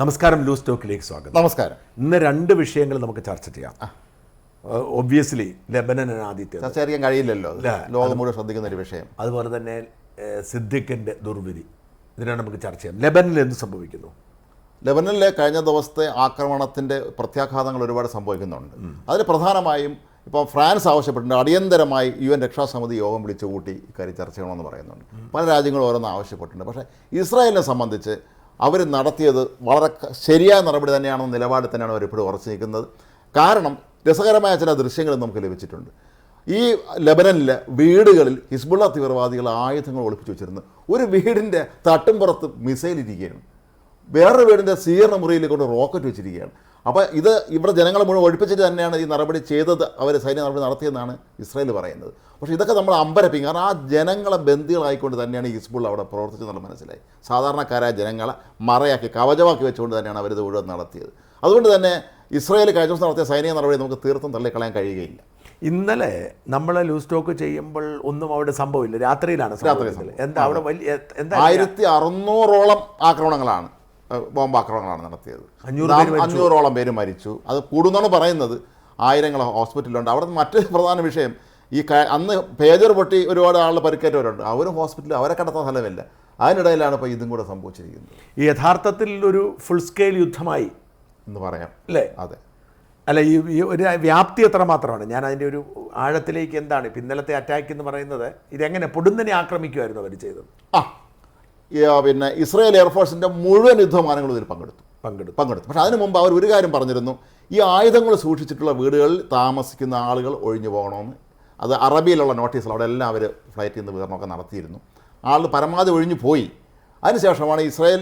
നമസ്കാരം, ലൂസ് ടോക്കിലേക്ക് സ്വാഗതം. നമസ്കാരം. ഇന്ന് രണ്ട് വിഷയങ്ങൾ നമുക്ക് ചർച്ച ചെയ്യാം. ഒബ്വിയസ്ലി ലെബനനാണ് ആദ്യത്തെ. ചർച്ച ചെയ്യാൻ കഴിയില്ലല്ലോ, ലോകം മുഴുവൻ ശ്രദ്ധിക്കുന്ന ഒരു വിഷയം. അതുപോലെ തന്നെ സിദ്ദിഖിൻ്റെ ദുർവിധി, ഇതിനാണ് നമുക്ക് ചർച്ച ചെയ്യാം. ലെബനിൽ എന്ത് സംഭവിക്കുന്നു? ലെബനനിലെ കഴിഞ്ഞ ദിവസത്തെ ആക്രമണത്തിൻ്റെ പ്രത്യാഘാതങ്ങൾ ഒരുപാട് സംഭവിക്കുന്നുണ്ട്. അതിൽ പ്രധാനമായും ഇപ്പോൾ ഫ്രാൻസ് ആവശ്യപ്പെട്ടിട്ടുണ്ട്, അടിയന്തരമായി UN രക്ഷാസമിതി യോഗം വിളിച്ചു കൂട്ടി ഇക്കാര്യം ചർച്ച ചെയ്യണമെന്ന് പറയുന്നുണ്ട്. പല രാജ്യങ്ങളും ഓരോന്ന് ആവശ്യപ്പെട്ടിട്ടുണ്ട്. പക്ഷേ ഇസ്രായേലിനെ സംബന്ധിച്ച് അവർ നടത്തിയത് വളരെ ശരിയായ നടപടി തന്നെയാണെന്ന നിലപാടിൽ തന്നെയാണ് അവരിപ്പോഴും ഉറച്ചു നിൽക്കുന്നത്. കാരണം രസകരമായ ചില ദൃശ്യങ്ങൾ നമുക്ക് ലഭിച്ചിട്ടുണ്ട്. ഈ ലെബനനിലെ വീടുകളിൽ ഹിസ്ബുള്ള തീവ്രവാദികൾ ആയുധങ്ങൾ ഒളിപ്പിച്ചു വെച്ചിരുന്നു. ഒരു വീടിൻ്റെ തട്ടുംപുറത്ത് മിസൈൽ ഇരിക്കുകയാണ്, വേറൊരു വീടിൻ്റെ സ്വീകരണ മുറിയിൽ കൊണ്ട് റോക്കറ്റ് വെച്ചിരിക്കുകയാണ്. അപ്പോൾ ഇത് ഇവിടെ ജനങ്ങളെ മുഴുവൻ ഒഴിപ്പിച്ചിട്ട് തന്നെയാണ് ഈ നടപടി ചെയ്തത്, അവർ സൈന്യ നടപടി നടത്തിയെന്നാണ് ഇസ്രായേൽ പറയുന്നത്. പക്ഷേ ഇതൊക്കെ നമ്മൾ അമ്പരപ്പിക്കും. കാരണം ആ ജനങ്ങളെ ബന്ദികളായിക്കൊണ്ട് തന്നെയാണ് ഹിസ്ബുൾ അവിടെ പ്രവർത്തിച്ചെന്നുള്ള മനസ്സിലായി. സാധാരണക്കാരായ ജനങ്ങളെ മറയാക്കി കവചമാക്കി വെച്ചുകൊണ്ട് തന്നെയാണ് അവരിത് മുഴുവൻ നടത്തിയത്. അതുകൊണ്ട് തന്നെ ഇസ്രായേൽ കഴിഞ്ഞ ദിവസം നടത്തിയ സൈനിക നടപടി നമുക്ക് തീർത്തും തള്ളിക്കളയാൻ കഴിയുകയില്ല. ഇന്നലെ നമ്മൾ ലൂസ് ടോക്ക് ചെയ്യുമ്പോൾ ഒന്നും അവിടെ സംഭവമില്ല, രാത്രിയിലാണ്. എന്താ അവിടെ വലിയ 1600ഓളം ആക്രമണങ്ങളാണ്, ബോംബാക്രമണങ്ങളാണ് നടത്തിയത്. 500ഓളം പേര് മരിച്ചു. അത് കൂടുന്നാണ് പറയുന്നത്. ആയിരങ്ങൾ ഹോസ്പിറ്റലിലുണ്ട്. അവിടെ മറ്റൊരു പ്രധാന വിഷയം, ഈ അന്ന് പേജർ പൊട്ടി ഒരുപാട് ആളുകൾ പരിക്കേറ്റവരുണ്ട്. അവരും ഹോസ്പിറ്റലിൽ, അവരെ കടത്താൻ സ്ഥലമില്ല. അതിനിടയിലാണ് ഇപ്പോൾ ഇതും കൂടെ സംഭവിച്ചിരിക്കുന്നത്. ഈ യഥാർത്ഥത്തിൽ ഒരു ഫുൾ സ്കെയിൽ യുദ്ധമായി എന്ന് പറയാം, അല്ലേ? അതെ. അല്ല, ഈ ഒരു വ്യാപ്തി എത്ര മാത്രമാണ്? ഞാൻ അതിൻ്റെ ഒരു ആഴത്തിലേക്ക് എന്താണ് ഇപ്പം ഇന്നലത്തെ അറ്റാക്ക് എന്ന് പറയുന്നത്? ഇതെങ്ങനെ പൊടുന്നനെ ആക്രമിക്കുമായിരുന്നു അവർ ചെയ്തത്? പിന്നെ ഇസ്രായേൽ എയർഫോഴ്സിൻ്റെ മുഴുവൻ യുദ്ധവിമാനങ്ങളും ഇതിൽ പങ്കെടുത്തു. പക്ഷേ അതിനു മുമ്പ് അവർ ഒരു കാര്യം പറഞ്ഞിരുന്നു, ഈ ആയുധങ്ങൾ സൂക്ഷിച്ചിട്ടുള്ള വീടുകളിൽ താമസിക്കുന്ന ആളുകൾ ഒഴിഞ്ഞു പോകണമെന്ന്. അത് അറബിയിലുള്ള നോട്ടീസിൽ അവിടെ എല്ലാം അവർ ഫ്ലൈറ്റിൽ നിന്ന് വിതരണമൊക്കെ നടത്തിയിരുന്നു. ആളുകൾ പരമാവധി ഒഴിഞ്ഞു പോയി. അതിനുശേഷമാണ് ഇസ്രായേൽ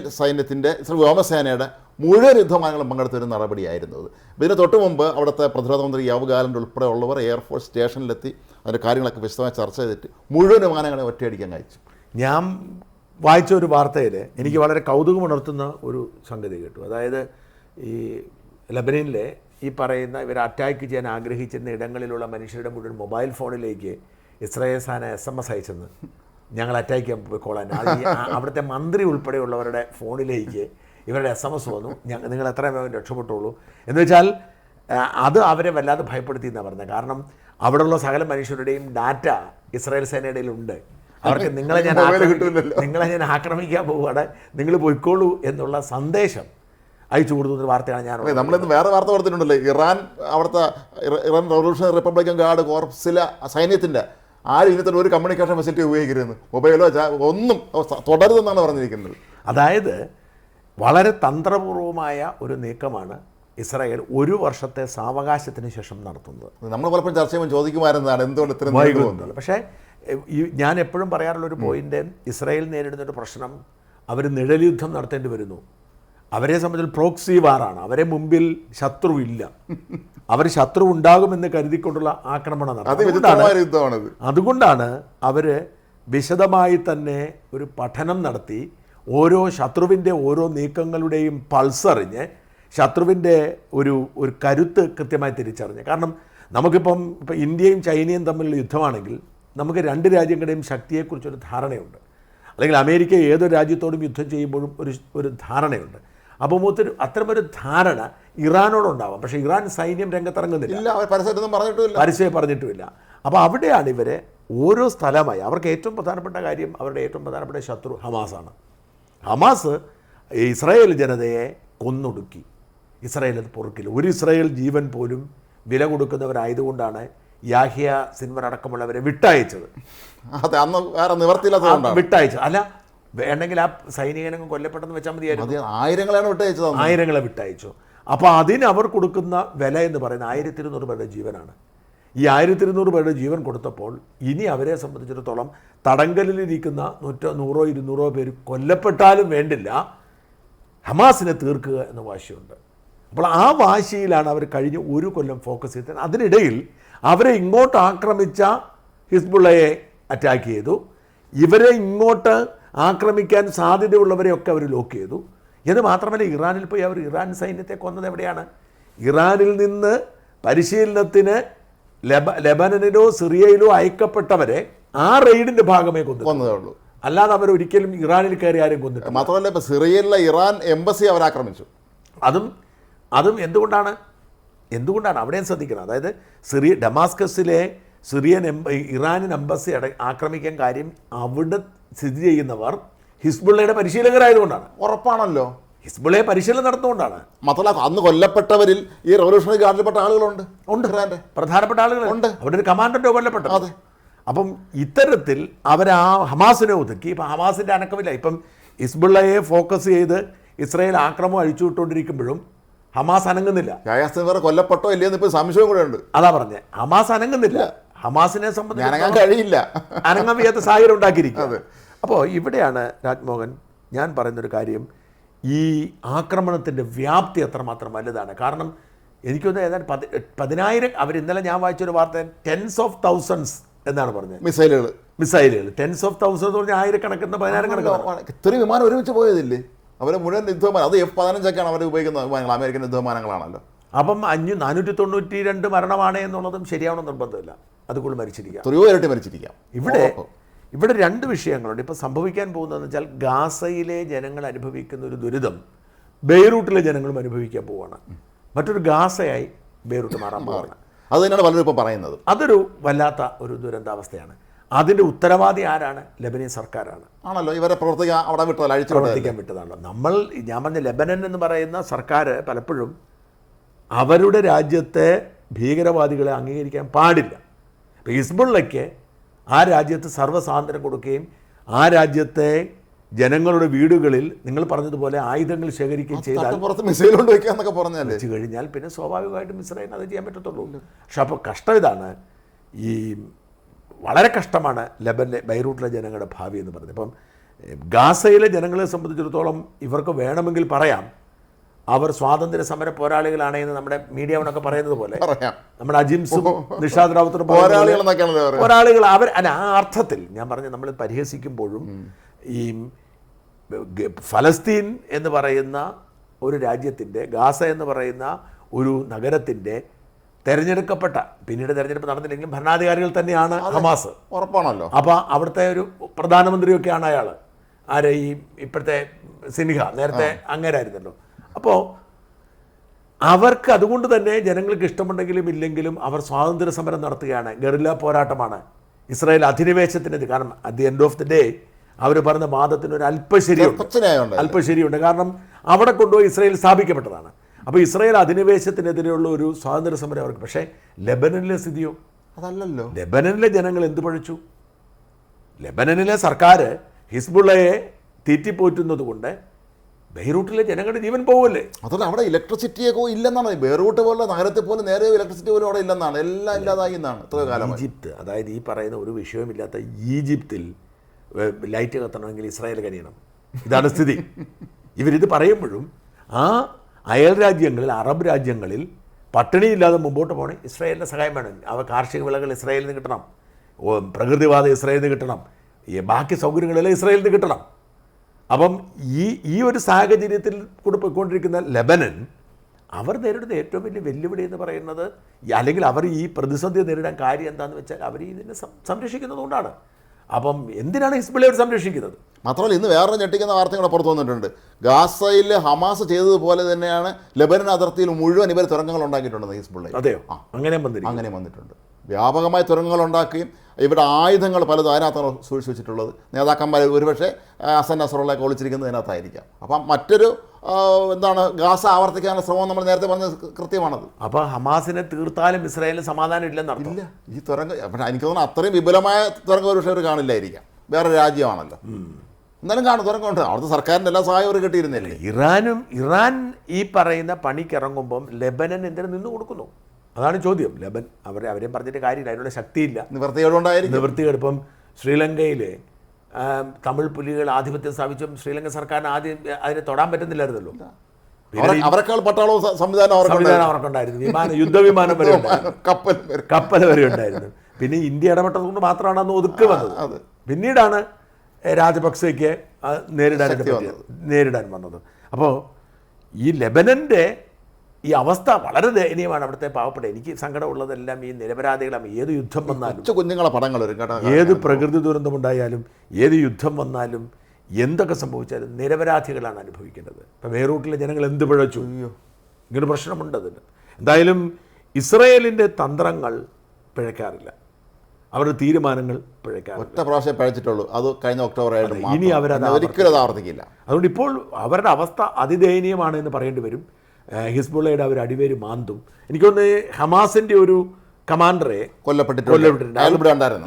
വ്യോമസേനയുടെ മുഴുവൻ യുദ്ധവിമാനങ്ങളും പങ്കെടുത്തൊരു നടപടിയായിരുന്നത്. ഇതിന് തൊട്ട് മുമ്പ് അവിടുത്തെ പ്രതിരോധ മന്ത്രി യോവ് ഗാലന്റ് ഉൾപ്പെടെ ഉള്ളവർ എയർഫോഴ്സ് സ്റ്റേഷനിലെത്തി അതിൻ്റെ കാര്യങ്ങളൊക്കെ വിശദമായി ചർച്ച ചെയ്തിട്ട് മുഴുവൻ വിമാനങ്ങളെ ഒറ്റയടിക്കാൻ കഴിച്ചു. ഞാൻ വായിച്ച ഒരു വാർത്തയിൽ എനിക്ക് വളരെ കൗതുകമുണർത്തുന്ന ഒരു സംഗതി കേട്ടു. അതായത് ഈ ലെബനനിലെ ഈ പറയുന്ന ഇവർ അറ്റാക്ക് ചെയ്യാൻ ആഗ്രഹിച്ചിരുന്ന ഇടങ്ങളിലുള്ള മനുഷ്യരുടെ മുഴുവൻ മൊബൈൽ ഫോണിലേക്ക് ഇസ്രായേൽ സേന SMS അയച്ചെന്ന്, ഞങ്ങൾ അറ്റാക്ക് ചെയ്യാൻ പോയിക്കോളാൻ. അവിടുത്തെ മന്ത്രി ഉൾപ്പെടെയുള്ളവരുടെ ഫോണിലേക്ക് ഇവരുടെ SMS വന്നു, നിങ്ങൾ എത്രയും വേഗം രക്ഷപ്പെട്ടുള്ളൂ എന്ന് വെച്ചാൽ അത് അവരെ വല്ലാതെ ഭയപ്പെടുത്തി എന്നാണ് പറഞ്ഞത്. കാരണം അവിടെയുള്ള സകല മനുഷ്യരുടെയും ഡാറ്റ ഇസ്രായേൽ സേനയുടെ ഉണ്ട്. അവർക്ക് നിങ്ങളെ ഞാൻ ആക്രമിക്കാൻ പോവുകയാണ്, നിങ്ങൾ പോയിക്കോളൂ എന്നുള്ള സന്ദേശം അയച്ചു കൊടുക്കുന്ന വാർത്തയാണ് ഞാൻ. നമ്മളിന്ന് വേറെ വാർത്ത കൊടുത്തിട്ടുണ്ടല്ലോ, അവിടുത്തെ ഇറാൻ റവല്യൂഷണറി റിപ്പബ്ലിക്കൻ ഗാർഡ് കോർപ്സിലെ സൈന്യത്തിൻ്റെ ആരും ഇന്നത്തെ ഒരു കമ്മ്യൂണിക്കേഷൻ ഫെസിലിറ്റി ഉപയോഗിക്കരുത്, മൊബൈലോ ഒന്നും തുടരുതെന്നാണ് പറഞ്ഞിരിക്കുന്നത്. അതായത് വളരെ തന്ത്രപൂർവമായ ഒരു നീക്കമാണ് ഇസ്രായേൽ ഒരു വർഷത്തെ സാവകാശത്തിന് ശേഷം നടത്തുന്നത്. നമ്മൾ പലപ്പോഴും ചർച്ച ചെയ്യുമ്പോൾ ചോദിക്കുമായിരുന്നതാണ് എന്തുകൊണ്ട് ഇത്രയും വൈകുന്നത്. പക്ഷേ ഞാൻ എപ്പോഴും പറയാറുള്ളൊരു പോയിന്റ്, ഇസ്രായേൽ നേരിടുന്നൊരു പ്രശ്നം, അവർ നിഴൽ യുദ്ധം നടത്തേണ്ടി വരുന്നു. അവരെ സംബന്ധിച്ച് പ്രോക്സി വാറാണ്. അവരെ മുമ്പിൽ ശത്രുവില്ല, അവർ ശത്രു ഉണ്ടാകുമെന്ന് കരുതിക്കൊണ്ടുള്ള ആക്രമണം നടത്തും. അതുകൊണ്ടാണ് അവർ വിശദമായി തന്നെ ഒരു പഠനം നടത്തി ഓരോ ശത്രുവിൻ്റെ ഓരോ നീക്കങ്ങളുടെയും പൾസറിഞ്ഞ് ശത്രുവിൻ്റെ ഒരു കരുത്ത് കൃത്യമായി തിരിച്ചറിഞ്ഞ്. കാരണം ഇപ്പം ഇന്ത്യയും ചൈനയും തമ്മിലുള്ള യുദ്ധമാണെങ്കിൽ നമുക്ക് രണ്ട് രാജ്യങ്ങളുടെയും ശക്തിയെക്കുറിച്ചൊരു ധാരണയുണ്ട്. അല്ലെങ്കിൽ അമേരിക്ക ഏതൊരു രാജ്യത്തോടും യുദ്ധം ചെയ്യുമ്പോഴും ഒരു ധാരണയുണ്ട്. അപ്പം അത്തരമൊരു ധാരണ ഇറാനോടുണ്ടാവാം. പക്ഷേ ഇറാൻ സൈന്യം രംഗത്തിറങ്ങുന്നില്ല, പരസ്യം പറഞ്ഞിട്ടുമില്ല. അപ്പോൾ അവിടെയാണ് ഇവരെ ഓരോ സ്ഥലമായി, അവർക്ക് ഏറ്റവും പ്രധാനപ്പെട്ട കാര്യം, അവരുടെ ഏറ്റവും പ്രധാനപ്പെട്ട ശത്രു ഹമാസാണ്. ഹമാസ് ഇസ്രായേൽ ജനതയെ കൊന്നൊടുക്കി. ഇസ്രായേൽ അത് പൊറുക്കില്ല. ഒരു ഇസ്രായേൽ ജീവൻ പോലും വില കൊടുക്കുന്നവരായതുകൊണ്ടാണ് യാഹിയ സിൻവർ അടക്കമുള്ളവരെ വിട്ടയച്ചത്. വിട്ടയച്ചത് അല്ല, വേണമെങ്കിൽ ആ സൈനികനങ്ങ് കൊല്ലപ്പെട്ടെന്ന് വെച്ചാൽ മതിയായിരുന്നു. ആയിരങ്ങളെ വിട്ടയച്ചു. അപ്പോൾ അതിന് അവർ കൊടുക്കുന്ന വില എന്ന് പറയുന്നത് 1200 പേരുടെ ജീവനാണ്. ഈ 1200 പേരുടെ ജീവൻ കൊടുത്തപ്പോൾ ഇനി അവരെ സംബന്ധിച്ചിടത്തോളം തടങ്കലിലിരിക്കുന്ന 100-200 പേര് കൊല്ലപ്പെട്ടാലും വേണ്ടില്ല, ഹമാസിനെ തീർക്കുക എന്ന വാശിയുണ്ട്. അപ്പോൾ ആ വാശിയിലാണ് അവർ കഴിഞ്ഞ ഒരു കൊല്ലം ഫോക്കസ് ചെയ്തത്. അതിനിടയിൽ അവരെ ഇങ്ങോട്ട് ആക്രമിച്ച ഹിസ്ബുള്ളയെ അറ്റാക്ക് ചെയ്തു. ഇവരെ ഇങ്ങോട്ട് ആക്രമിക്കാൻ സാധ്യതയുള്ളവരെയൊക്കെ അവർ ലോക്ക് ചെയ്തു. ഇത് മാത്രമല്ല, ഇറാനിൽ പോയി അവർ ഇറാൻ സൈന്യത്തെ കൊന്നത് എവിടെയാണ്? ഇറാനിൽ നിന്ന് പരിശീലനത്തിന് ലെബനനിലോ സിറിയയിലോ അയക്കപ്പെട്ടവരെ ആ റെയ്ഡിൻ്റെ ഭാഗമേ കൊന്നതേ ഉള്ളൂ. അല്ലാതെ അവർ ഒരിക്കലും ഇറാനിൽ കയറി ആരും കൊന്നിട്ട്. മാത്രമല്ല, ഇപ്പോൾ സിറിയയിലെ ഇറാൻ എംബസി അവർ ആക്രമിച്ചു. അതും എന്തുകൊണ്ടാണ് അവിടെയും ശ്രദ്ധിക്കണം. അതായത് ഡമാസ്കസിലെ ഇറാനിയൻ എംബസി ആക്രമിക്കാൻ കാര്യം അവിടെ സ്ഥിതി ചെയ്യുന്നവർ ഹിസ്ബുള്ളയുടെ പരിശീലകരായതുകൊണ്ടാണ്. ഉറപ്പാണല്ലോ, ഹിസ്ബുള്ളയെ പരിശീലനം നടത്തുകൊണ്ടാണ്. മാത്രമല്ല അന്ന് കൊല്ലപ്പെട്ടവരിൽ ഈ റവല്യൂഷണറി ഗാർഡിൽപ്പെട്ട ആളുകളുണ്ട്, പ്രധാനപ്പെട്ട ആളുകളുണ്ട്. അവിടെ ഒരു കമാൻഡന്റോ കൊല്ലപ്പെട്ടു. അതെ. അപ്പം ഇത്തരത്തിൽ ആ ഹമാസിനെ ഒതുക്കി. ഇപ്പം ഹമാസിൻ്റെ അനക്കമില്ല. ഇപ്പം ഹിസ്ബുള്ളയെ ഫോക്കസ് ചെയ്ത് ഇസ്രായേൽ ആക്രമണം അഴിച്ചുവിട്ടുകൊണ്ടിരിക്കുമ്പോഴും ഹമാസ് അനങ്ങുന്നില്ല. വേറെ കൊല്ലപ്പെട്ടോ ഇല്ലയെന്ന് ഇപ്പോൾ സംശയം കൂടെ ഉണ്ട്. അതാ പറഞ്ഞത്, ഹമാസ് അനങ്ങുന്നില്ല. ഹമാസിനെ സംബന്ധിച്ച് കഴിയില്ല, അനങ്ങാൻ വയ്യാത്ത സാഹചര്യം ഉണ്ടാക്കിയിരിക്കുന്നത്. അപ്പോൾ ഇവിടെയാണ് രാജ്മോഹൻ ഞാൻ പറയുന്നൊരു കാര്യം, ഈ ആക്രമണത്തിൻ്റെ വ്യാപ്തി അത്രമാത്രം വലുതാണ്. കാരണം എനിക്കൊന്ന് ഏതാണ്ട് 10,000 അവർ ഇന്നലെ ഞാൻ വായിച്ചൊരു വാർത്ത 10s of thousands എന്നാണ് പറഞ്ഞത്. മിസൈലുകൾ 10s of thousands എന്ന് പറഞ്ഞാൽ 1000 10,000 ഇത്രയും വിമാനം ഒരുമിച്ച് പോയതില്ലേ? അവരെ മുഴുവൻ യുദ്ധവിമാനം, അത് F-15 അവർ ഉപയോഗിക്കുന്ന വിമാനങ്ങൾ, അമേരിക്കൻ യുദ്ധവിമാനങ്ങളാണല്ലോ. അപ്പം 492 മരണമാണ് എന്നുള്ളതും ശരിയാവണം നിർബന്ധമില്ല. അതുകൊണ്ട് മരിച്ചിരിക്കാം, എത്രയോ ഇരട്ടി മരിച്ചിരിക്കാം. ഇവിടെ 2 വിഷയങ്ങളുണ്ട്. ഇപ്പോൾ സംഭവിക്കാൻ പോകുന്നതെന്ന് വെച്ചാൽ ഗാസയിലെ ജനങ്ങൾ അനുഭവിക്കുന്ന ഒരു ദുരിതം ബെയ്റൂട്ടിലെ ജനങ്ങളും അനുഭവിക്കാൻ പോവുകയാണ്. മറ്റൊരു ഗാസയായി ബെയ്റൂട്ട് മാറാൻ പോവുകയാണ്. അത് തന്നെയാണ് പലരും ഇപ്പോൾ പറയുന്നത്. അതൊരു വല്ലാത്ത ഒരു ദുരന്താവസ്ഥയാണ്. അതിൻ്റെ ഉത്തരവാദി ആരാണ്? ലെബനീൻ സർക്കാരാണ്. ആണല്ലോ, ഇവരെ പ്രവർത്തിക്കാൻ വിട്ടതാണ്. ഞാൻ പറഞ്ഞ ലെബനൻ എന്ന് പറയുന്ന സർക്കാർ പലപ്പോഴും അവരുടെ രാജ്യത്തെ ഭീകരവാദികളെ അംഗീകരിക്കാൻ പാടില്ല. ഇപ്പോൾ ഹിസ്ബുള്ളയ്ക്ക് ആ രാജ്യത്ത് സർവ്വസ്വാതന്ത്ര്യം കൊടുക്കുകയും ആ രാജ്യത്തെ ജനങ്ങളുടെ വീടുകളിൽ നിങ്ങൾ പറഞ്ഞതുപോലെ ആയുധങ്ങൾ ശേഖരിക്കുകയും ചെയ്താൽ വെച്ച് കഴിഞ്ഞാൽ പിന്നെ സ്വാഭാവികമായിട്ടും ഇസ്രായേലിന് അത് ചെയ്യാൻ പറ്റത്തുള്ളൂ. പക്ഷെ അപ്പോൾ കഷ്ടം ഇതാണ്, ഈ വളരെ കഷ്ടമാണ് ബെയ്റൂട്ടിലെ ജനങ്ങളുടെ ഭാവി എന്ന് പറഞ്ഞത്. ഇപ്പം ഗാസയിലെ ജനങ്ങളെ സംബന്ധിച്ചിടത്തോളം ഇവർക്ക് വേണമെങ്കിൽ പറയാം അവർ സ്വാതന്ത്ര്യ സമര പോരാളികളാണ് എന്ന് നമ്മുടെ മീഡിയവനൊക്കെ പറയുന്നത് പോലെ, നമ്മുടെ അജിംസും നിഷാദ് റാവത്തും പോരാളികൾ ആ അർത്ഥത്തിൽ ഞാൻ പറഞ്ഞ നമ്മൾ പരിഹസിക്കുമ്പോഴും ഈ ഫലസ്തീൻ എന്ന് പറയുന്ന ഒരു രാജ്യത്തിൻ്റെ, ഗാസ എന്ന് പറയുന്ന ഒരു നഗരത്തിൻ്റെ തെരഞ്ഞെടുക്കപ്പെട്ട, പിന്നീട് തെരഞ്ഞെടുപ്പ് നടന്നില്ലെങ്കിലും ഭരണാധികാരികൾ തന്നെയാണ് ഹമാസ്, ഉറപ്പാണല്ലോ. അപ്പോൾ അവിടുത്തെ ഒരു പ്രധാനമന്ത്രിയൊക്കെയാണ് അയാൾ. ആരെ? ഈ ഇപ്പോഴത്തെ സിൻഹ, നേരത്തെ അങ്ങേരായിരുന്നല്ലോ. അപ്പോൾ അവർക്ക് അതുകൊണ്ട് തന്നെ ജനങ്ങൾക്ക് ഇഷ്ടമുണ്ടെങ്കിലും ഇല്ലെങ്കിലും അവർ സ്വാതന്ത്ര്യ സമരം നടത്തുകയാണ്, ഗറില്ല പോരാട്ടമാണ്. ഇസ്രായേൽ അധിനിവേശത്തിനെതിരെ, കാരണം at the end of the day അവർ പറഞ്ഞ വാദത്തിന് ഒരു അല്പശരിയുണ്ട്. കാരണം അവിടെ കൊണ്ടുപോയി ഇസ്രായേൽ സ്ഥാപിക്കപ്പെട്ടതാണ്. അപ്പോൾ ഇസ്രായേൽ അധിനിവേശത്തിനെതിരെയുള്ള ഒരു സ്വാതന്ത്ര്യ സമരം അവർക്ക്. പക്ഷേ ലെബനനിലെ സ്ഥിതിയോ അതല്ലല്ലോ. ലെബനനിലെ ജനങ്ങൾ എന്ത് പഴിച്ചു? ലെബനനിലെ സർക്കാർ ഹിസ്ബുള്ളയെ തീറ്റിപ്പോറ്റുന്നത് കൊണ്ട് ബെയ്റൂട്ടിലെ ജനങ്ങളുടെ ജീവൻ പോവല്ലേ? അതല്ല, അവിടെ ഇലക്ട്രിസിറ്റിയൊക്കെ ഇല്ലെന്നാണ്. ബെയ്റൂട്ട് പോലെ നഗരത്തിൽ പോലും നേരെ ഇലക്ട്രിസിറ്റി പോലും അവിടെ ഇല്ലെന്നാണ്, എല്ലാം ഇല്ലാതായി എന്നാണ് ഇത്ര കാലം. ഈജിപ്ത്, അതായത് ഈ പറയുന്ന ഒരു വിഷയമില്ലാത്ത ഈജിപ്തിൽ ലൈറ്റ് കത്തണമെങ്കിൽ ഇസ്രായേൽ കഴിയണം. ഇതാണ് സ്ഥിതി. ഇവരിത് പറയുമ്പോഴും ആ അയൽ രാജ്യങ്ങളിൽ, അറബ് രാജ്യങ്ങളിൽ പട്ടിണിയില്ലാതെ മുമ്പോട്ട് പോകണേ ഇസ്രായേലിൻ്റെ സഹായം വേണം. അവ കാർഷിക വിളകൾ ഇസ്രായേലിൽ നിന്ന് കിട്ടണം, പ്രകൃതിവാദം ഇസ്രായേലിൽ നിന്ന് കിട്ടണം, ബാക്കി സൗകര്യങ്ങളെല്ലാം ഇസ്രായേലിൽ നിന്ന് കിട്ടണം. അപ്പം ഈ ഒരു സാഹചര്യത്തിൽ കൂടെ പോയിക്കൊണ്ടിരിക്കുന്ന ലെബനൻ അവർ നേരിടുന്ന ഏറ്റവും വലിയ വെല്ലുവിളി എന്ന് പറയുന്നത്, അല്ലെങ്കിൽ അവർ ഈ പ്രതിസന്ധി നേരിടാൻ കാര്യം എന്താണെന്ന് വെച്ചാൽ അവർ ഇതിനെ സംരക്ഷിക്കുന്നതുകൊണ്ടാണ്. അപ്പം എന്തിനാണ് ഹിസ്ബുള്ളയെ സംരക്ഷിക്കുന്നത്? മാത്രമല്ല, ഇന്ന് വേറെ ഞെട്ടിക്കുന്ന വാർത്തകളെ പുറത്തു വന്നിട്ടുണ്ട്. ഗാസയിൽ ഹമാസ് ചെയ്തതുപോലെ തന്നെയാണ് ലെബനൻ അതിർത്തിയിൽ മുഴുവൻ ഇവർ തുരങ്കങ്ങൾ ഉണ്ടാക്കിയിട്ടുണ്ടെന്ന് ഹിസ്ബുള്ള. അതെയോ? അങ്ങനെ വന്നിട്ടുണ്ട്. വ്യാപകമായ തുരങ്കങ്ങൾ ഉണ്ടാക്കുകയും ഇവിടെ ആയുധങ്ങൾ പലതും അതിനകത്താണ് സൂക്ഷിച്ചു വെച്ചിട്ടുള്ളത്. നേതാക്കന്മാർ ഒരുപക്ഷെ ഹസൻ നസറുള്ളയൊക്കെ ഒളിച്ചിരിക്കുന്നത് അതിനകത്തായിരിക്കാം. അപ്പം മറ്റൊരു ഗാസ ആവർത്തിക്കാനുള്ള ശ്രമം നമ്മൾ നേരത്തെ പറഞ്ഞത് കൃത്യമാണത്. അപ്പോൾ ഹമാസിനെ തീർത്താലും ഇസ്രായേലിന് സമാധാനം ഇല്ലെന്നറിയില്ല. ഈ തുരങ്കം എനിക്ക് തോന്നുന്നു അത്രയും വിപുലമായ തുരങ്കം ഒരുപക്ഷെ അവർ കാണില്ലായിരിക്കാം. വേറെ രാജ്യമാണല്ലോ, എന്നാലും കാണും തുരങ്കമുണ്ട്. അവിടുത്തെ സർക്കാരിൻ്റെ എല്ലാ സഹായവും അവർ കിട്ടിയിരുന്നില്ലേ? ഇറാൻ ഈ പറയുന്ന പണിക്കിറങ്ങുമ്പം ലെബനൻ എന്തിനു നിന്ന് കൊടുക്കുന്നു? അതാണ് ചോദ്യം. അവരെയും പറഞ്ഞിട്ട് കാര്യമില്ല, അതിനുള്ള ശക്തിയില്ല, നിവൃത്തികേട്. ഇപ്പം ശ്രീലങ്കയിലെ തമിഴ് പുലികൾ ആധിപത്യം സ്ഥാപിച്ചും ശ്രീലങ്കൻ സർക്കാരിന് ആദ്യം അതിനെ തൊടാൻ പറ്റുന്നില്ലായിരുന്നല്ലോ. അവരെക്കാൾ പട്ടാളവും സംവിധാനം അവർക്കുണ്ടായിരുന്നു. യുദ്ധവിമാനം വരെ ഉണ്ടായിരുന്നു, കപ്പൽ വരെ ഉണ്ടായിരുന്നു. പിന്നെ ഇന്ത്യ ഇടപെട്ടത് കൊണ്ട് മാത്രമാണ് അന്ന് ഒതുക്കി വന്നത്. പിന്നീടാണ് രാജപക്സെക്ക് നേരിടാൻ വന്നത്. അപ്പോൾ ഈ ലെബനൻ്റെ ഈ അവസ്ഥ വളരെ ദയനീയമാണ്. അവിടുത്തെ പാവപ്പെട്ട, എനിക്ക് സങ്കടമുള്ളതെല്ലാം ഈ നിരപരാധികളാണ്. ഏത് യുദ്ധം വന്നാലും, കുഞ്ഞുങ്ങളെ പടങ്ങൾ, ഏത് പ്രകൃതി ദുരന്തമുണ്ടായാലും, ഏത് യുദ്ധം വന്നാലും എന്തൊക്കെ സംഭവിച്ചാലും നിരപരാധികളാണ് അനുഭവിക്കേണ്ടത്. ഇപ്പം ബെയ്റൂട്ടിലെ ജനങ്ങൾ എന്ത് പിഴച്ചു, ഇങ്ങനെ പ്രശ്നമുണ്ട് അതിന്. എന്തായാലും ഇസ്രയേലിൻ്റെ തന്ത്രങ്ങൾ പിഴയ്ക്കാറില്ല, അവരുടെ തീരുമാനങ്ങൾ പിഴയ്ക്കാറില്ല. ഒറ്റ പ്രാവശ്യം പഴച്ചിട്ടുള്ളൂ, അത് കഴിഞ്ഞ ഒക്ടോബർ 7 ഇനി അവരത് ഒരിക്കലും അത് ആവർത്തിക്കില്ല. അതുകൊണ്ട് ഇപ്പോൾ അവരുടെ അവസ്ഥ അതിദയനീയമാണ് എന്ന് പറയേണ്ടി വരും. ഹിസ്ബുള്ളയുടെ അവർ അടിവേര് മാന്തും. എനിക്കൊന്ന് ഹമാസിൻ്റെ ഒരു കമാൻഡറെ കൊല്ലപ്പെട്ടിട്ടുണ്ട്.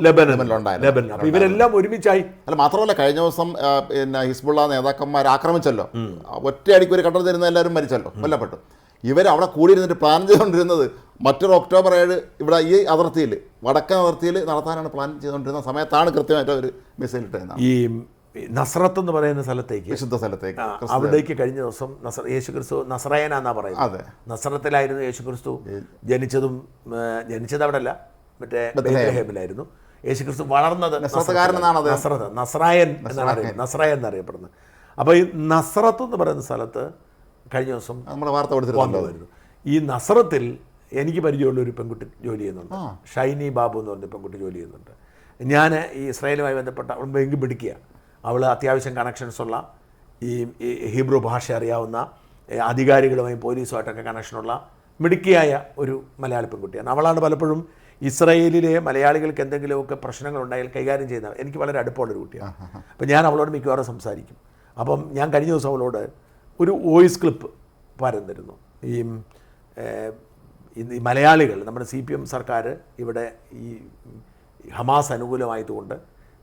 ലെബനൻ. അപ്പോൾ ഇവരെല്ലാം ഒരുമിച്ചായി. അല്ല, മാത്രമല്ല കഴിഞ്ഞ ദിവസം പിന്നെ ഹിസ്ബുള്ള നേതാക്കന്മാർ ആക്രമിച്ചല്ലോ, ഒറ്റയടിക്ക് ഒരു കട്ടർ തരുന്ന എല്ലാവരും മരിച്ചല്ലോ, കൊല്ലപ്പെട്ടു. ഇവർ അവിടെ കൂടിയിരുന്നിട്ട് പ്ലാൻ ചെയ്തുകൊണ്ടിരുന്നത് മറ്റൊരു ഒക്ടോബർ 7 ഇവിടെ ഈ അതിർത്തിയിൽ, വടക്കൻ അതിർത്തിയിൽ നടത്താനാണ് പ്ലാൻ ചെയ്തുകൊണ്ടിരുന്ന സമയത്താണ് കൃത്യമായിട്ട് ഒരു മിസൈൽ ഇട്ടത്. ഈ നസ്രത്ത് എന്ന് പറയുന്ന സ്ഥലത്തേക്ക്, വിശുദ്ധ സ്ഥലത്തേക്ക്, അവിടേക്ക് കഴിഞ്ഞ ദിവസം യേശുക്രിസ്തു നസ്രയനാന്നാ പറയുന്നത്. അതെ, നസ്രത്തിലായിരുന്നു യേശുക്രിസ്തു ജനിച്ചത് അവിടെ അല്ല, മറ്റേ ബേത്ലഹേമിലായിരുന്നു. യേശുക്രിസ്തു വളർന്നത് നസ്രായൻ എന്നറിയപ്പെടുന്നത്. അപ്പോൾ ഈ നസ്രത്ത് എന്ന് പറയുന്ന സ്ഥലത്ത് കഴിഞ്ഞ ദിവസം നമ്മുടെ വാർത്ത കൊടുത്തിരുന്നു. ഈ നസ്രത്തിൽ എനിക്ക് പരിചയമുള്ള ഒരു പെൺകുട്ടി ജോലി ചെയ്യുന്നുണ്ട്, ഷൈനി ബാബു എന്ന് പറഞ്ഞ പെൺകുട്ടി ജോലി ചെയ്യുന്നുണ്ട്. ഞാൻ ഈ ഇസ്രായേലുമായി ബന്ധപ്പെട്ട എങ്കിൽ പിടിക്കുക, അവൾ അത്യാവശ്യം കണക്ഷൻസുള്ള, ഈ ഹീബ്രു ഭാഷ അറിയാവുന്ന, അധികാരികളുമായും പോലീസുമായിട്ടൊക്കെ കണക്ഷനുള്ള മിടുക്കിയായ ഒരു മലയാളി പെൺകുട്ടിയാണ്. അവളാണ് പലപ്പോഴും ഇസ്രായേലിലെ മലയാളികൾക്ക് എന്തെങ്കിലുമൊക്കെ പ്രശ്നങ്ങളുണ്ടായാൽ കൈകാര്യം ചെയ്യുന്നത്. എനിക്ക് വളരെ അടുപ്പമുള്ളൊരു കുട്ടിയാണ്. അപ്പം ഞാൻ അവളോട് മിക്കവാറും സംസാരിക്കും. അപ്പം ഞാൻ കഴിഞ്ഞ ദിവസം അവളോട് ഒരു വോയിസ് ക്ലിപ്പ് പരന്നിരുന്നു. ഈ മലയാളികൾ, നമ്മുടെ CPM സർക്കാർ ഇവിടെ ഈ ഹമാസ് അനുകൂലമായതുകൊണ്ട്